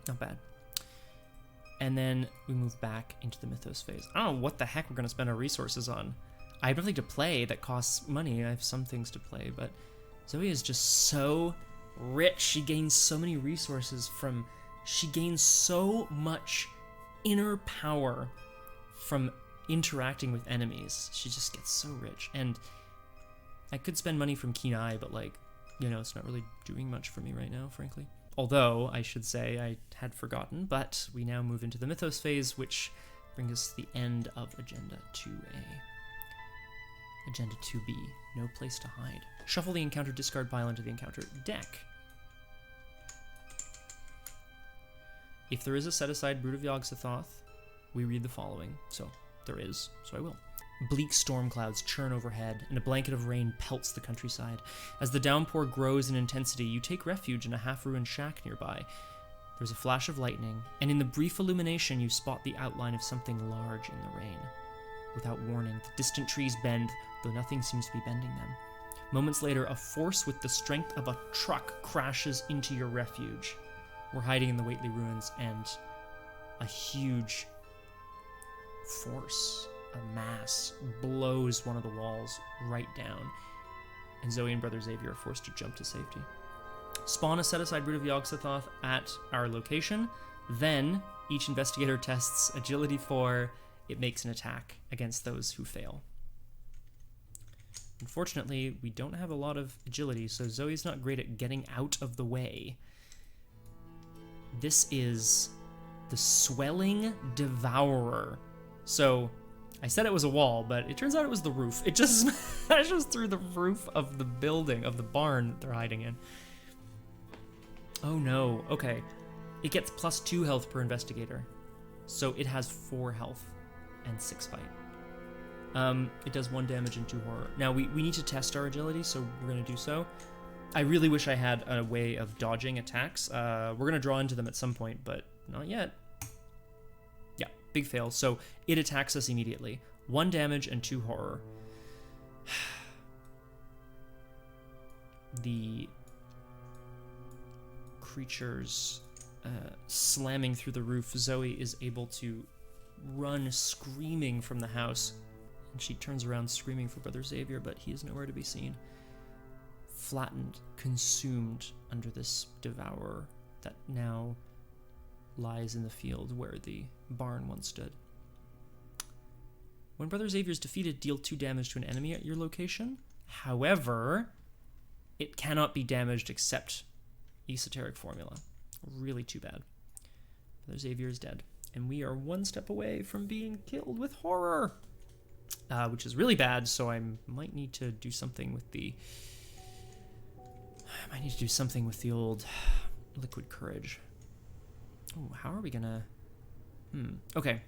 Not bad. And then we move back into the mythos phase. I don't know what the heck we're going to spend our resources on. I have nothing to play that costs money. I have some things to play, but Zoey is just so rich. She gains so many resources she gains so much inner power from interacting with enemies. She just gets so rich. And I could spend money from Keen Eye, but it's not really doing much for me right now, frankly. Although, I should say, I had forgotten, but we now move into the mythos phase, which brings us to the end of Agenda 2A. Agenda 2B, no place to hide. Shuffle the encounter, discard pile into the encounter deck. If there is a set-aside Brood of Yog-Sothoth, we read the following. So, there is, so I will. Bleak storm clouds churn overhead, and a blanket of rain pelts the countryside. As the downpour grows in intensity, you take refuge in a half-ruined shack nearby. There's a flash of lightning, and in the brief illumination, you spot the outline of something large in the rain. Without warning, the distant trees bend, though nothing seems to be bending them. Moments later, a force with the strength of a truck crashes into your refuge. We're hiding in the Whately ruins, and a huge force, a mass, blows one of the walls right down, and Zoe and Brother Xavier are forced to jump to safety. Spawn a set-aside Root of Yog-Sothoth at our location. Then, each investigator tests Agility 4. It makes an attack against those who fail. Unfortunately, we don't have a lot of agility, so Zoe's not great at getting out of the way. This is the Swelling Devourer. So, I said it was a wall, but it turns out it was the roof. It just smashes through the roof of the building, of the barn that they're hiding in. Oh no, okay. It gets +2 health per investigator. So it has 4 health and 6 fight. It does 1 damage and 2 horror. Now we need to test our agility, so we're gonna do so. I really wish I had a way of dodging attacks. We're gonna draw into them at some point, but not yet. Yeah, big fail. So it attacks us immediately. 1 damage and 2 horror. The creatures slamming through the roof. Zoe is able to run screaming from the house, and she turns around screaming for Brother Xavier, but he is nowhere to be seen. Flattened, consumed under this devourer that now lies in the field where the barn once stood. When Brother Xavier is defeated, deal 2 damage to an enemy at your location. However, it cannot be damaged except esoteric formula. Really too bad. Brother Xavier is dead, and we are 1 step away from being killed with horror, which is really bad. So I might need to do something with the. I might need to do something with the old liquid courage. Oh, how are we gonna? Okay.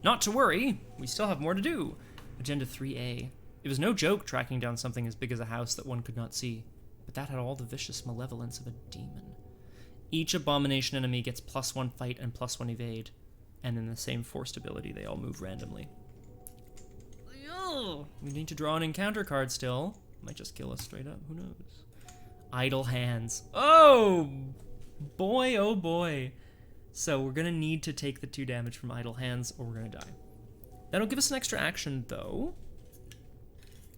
Not to worry. We still have more to do. Agenda 3A. It was no joke tracking down something as big as a house that one could not see, but that had all the vicious malevolence of a demon. Each abomination enemy gets +1 fight and +1 evade, and in the same forced ability, they all move randomly. We need to draw an encounter card still. Might just kill us straight up, who knows? Idle hands. Oh boy, oh boy. So we're gonna need to take the 2 damage from idle hands, or we're gonna die. That'll give us an extra action, though.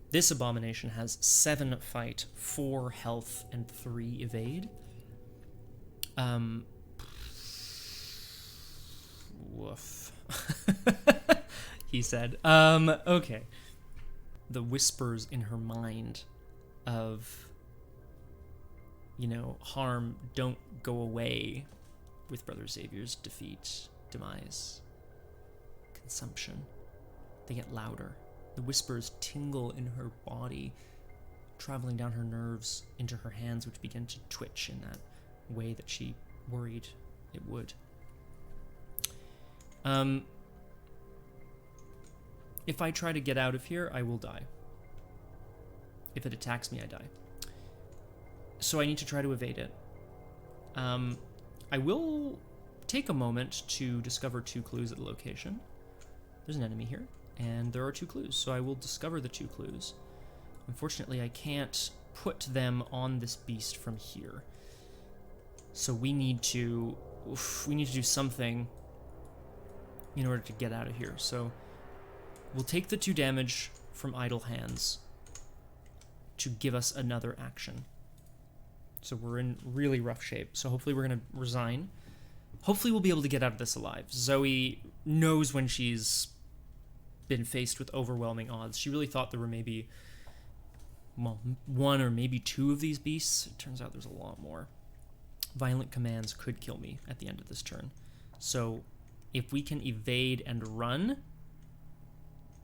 This abomination has 7 fight, 4 health, and 3 evade. Woof. He said. Okay. The whispers in her mind of, harm don't go away with Brother Xavier's defeat, demise, consumption. They get louder. The whispers tingle in her body, traveling down her nerves into her hands, which begin to twitch in that way that she worried it would. If I try to get out of here, I will die. If it attacks me, I die. So I need to try to evade it. I will take a moment to discover 2 clues at the location. There's an enemy here, and there are 2 clues, so I will discover the 2 clues. Unfortunately, I can't put them on this beast from here. So we need to do something in order to get out of here. So we'll take the 2 damage from idle hands to give us another action. So we're in really rough shape. So hopefully we're going to resign. Hopefully we'll be able to get out of this alive. Zoe knows when she's been faced with overwhelming odds. She really thought there were maybe 1 or maybe 2 of these beasts. It turns out there's a lot more. Violent commands could kill me at the end of this turn. So if we can evade and run,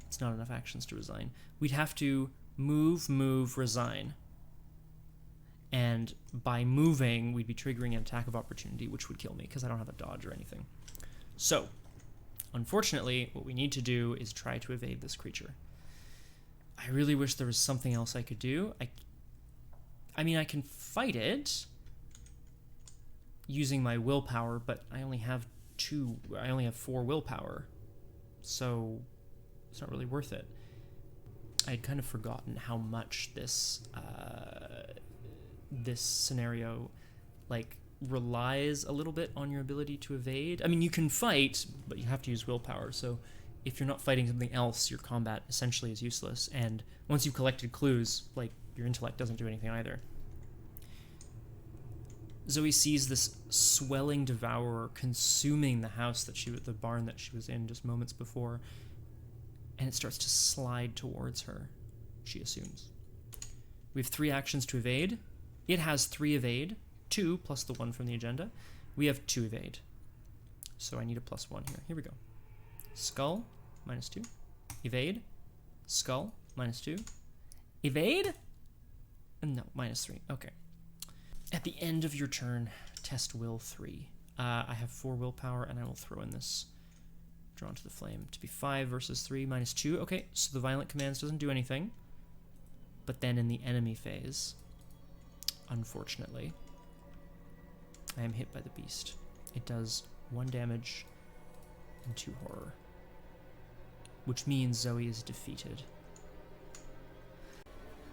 it's not enough actions to resign. We'd have to move, resign. And by moving, we'd be triggering an attack of opportunity, which would kill me because I don't have a dodge or anything. So, unfortunately, what we need to do is try to evade this creature. I really wish there was something else I could do. I mean, I can fight it using my willpower, but I only have 4 willpower. So, it's not really worth it. I had kind of forgotten how much this scenario relies a little bit on your ability to evade. I mean, you can fight, but you have to use willpower. So if you're not fighting something else, your combat essentially is useless. And once you've collected clues, like, your intellect doesn't do anything either. Zoe sees this swelling devourer consuming the the barn that she was in just moments before, and it starts to slide towards her, she assumes. We have 3 actions to evade. It has 3 evade, 2 plus the 1 from the agenda. We have 2 evade. So I need a +1 here. Here we go. Skull, -2. Evade. Skull, -2. Evade? No, -3. Okay. At the end of your turn, test will 3. I have 4 willpower, and I will throw in this Drawn to the Flame to be 5 versus 3, -2. Okay, so the Violent Commands doesn't do anything. But then in the enemy phase, unfortunately, I am hit by the beast. It does 1 damage and 2 horror, which means Zoe is defeated.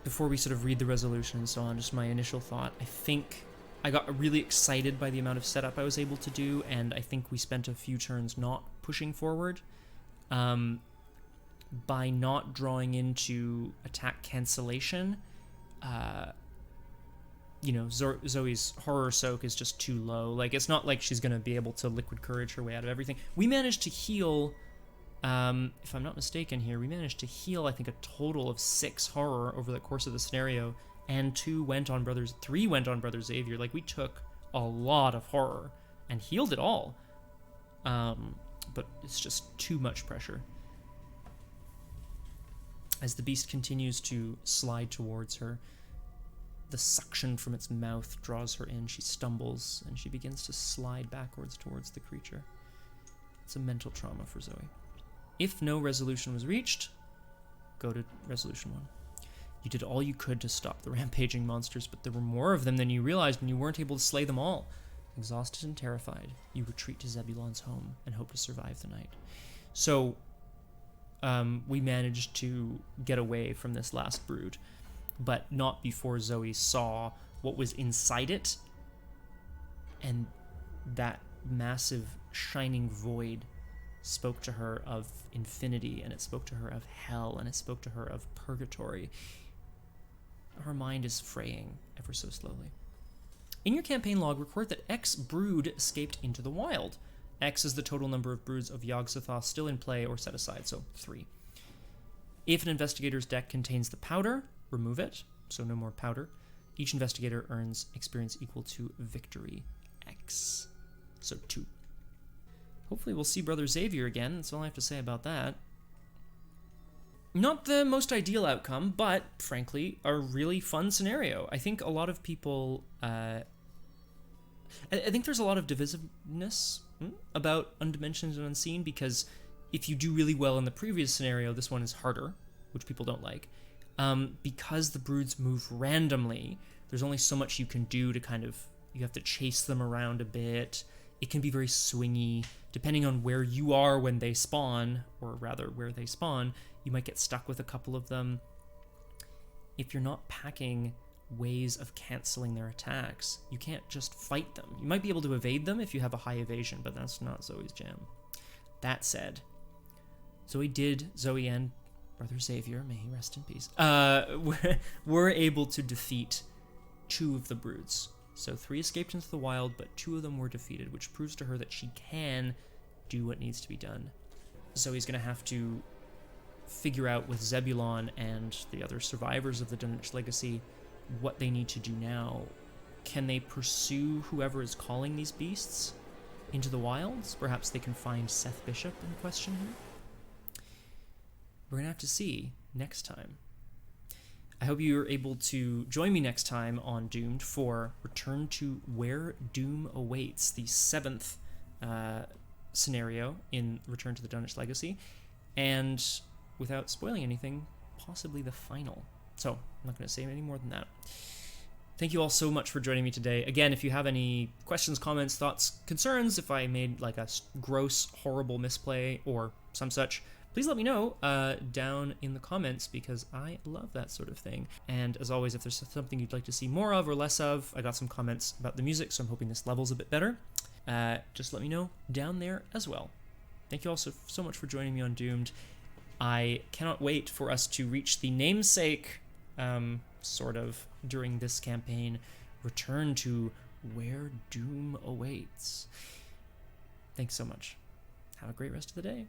Before we sort of read the resolution and so on, just my initial thought, I think I got really excited by the amount of setup I was able to do, and I think we spent a few turns not pushing forward. By not drawing into attack cancellation, Zoe's horror soak is just too low. Like, it's not like she's going to be able to liquid courage her way out of everything. We managed to heal, if I'm not mistaken here, we managed to heal, I think, a total of 6 horror over the course of the scenario, and 3 went on Brother Xavier. Like, we took a lot of horror and healed it all. But it's just too much pressure. As the beast continues to slide towards her, the suction from its mouth draws her in. She stumbles, and she begins to slide backwards towards the creature. It's a mental trauma for Zoe. If no resolution was reached, go to resolution 1. You did all you could to stop the rampaging monsters, but there were more of them than you realized, and you weren't able to slay them all. Exhausted and terrified, you retreat to Zebulon's home and hope to survive the night. So, we managed to get away from this last brood, but not before Zoe saw what was inside it, and that massive shining void spoke to her of infinity, and it spoke to her of hell, and it spoke to her of purgatory. Her mind is fraying ever so slowly. In your campaign log, record that X brood escaped into the wild. X is the total number of broods of Yogg-Sothoth still in play or set aside, so 3. If an investigator's deck contains the powder, remove it, so no more powder. Each investigator earns experience equal to victory X, so 2. Hopefully we'll see Brother Xavier again, that's all I have to say about that. Not the most ideal outcome, but, frankly, a really fun scenario. I think a lot of people, I think there's a lot of divisiveness about Undimensioned and Unseen, because if you do really well in the previous scenario, this one is harder, which people don't like. Because the broods move randomly, there's only so much you can do to you have to chase them around a bit. It can be very swingy. Depending on where you are when they spawn, or rather where they spawn, you might get stuck with a couple of them. If you're not packing ways of canceling their attacks, you can't just fight them. You might be able to evade them if you have a high evasion, but that's not Zoe's jam. That said, Zoe and Brother Xavier, may he rest in peace, were able to defeat 2 of the broods. So 3 escaped into the wild, but 2 of them were defeated, which proves to her that she can do what needs to be done. Zoe's going to have to figure out with Zebulon and the other survivors of the Dunwich Legacy what they need to do now. Can they pursue whoever is calling these beasts into the wilds? Perhaps they can find Seth Bishop and question him? We're going to have to see next time. I hope you're able to join me next time on Doomed for Return to Where Doom Awaits, the 7th scenario in Return to the Dunwich Legacy, and without spoiling anything, possibly the final. So, I'm not going to say any more than that. Thank you all so much for joining me today. Again, if you have any questions, comments, thoughts, concerns, if I made like a gross, horrible misplay or some such, please let me know down in the comments, because I love that sort of thing. And as always, if there's something you'd like to see more of or less of, I got some comments about the music, so I'm hoping this level's a bit better. Just let me know down there as well. Thank you all so much for joining me on Doomed. I cannot wait for us to reach the namesake, sort of, during this campaign. Return to where doom awaits. Thanks so much. Have a great rest of the day.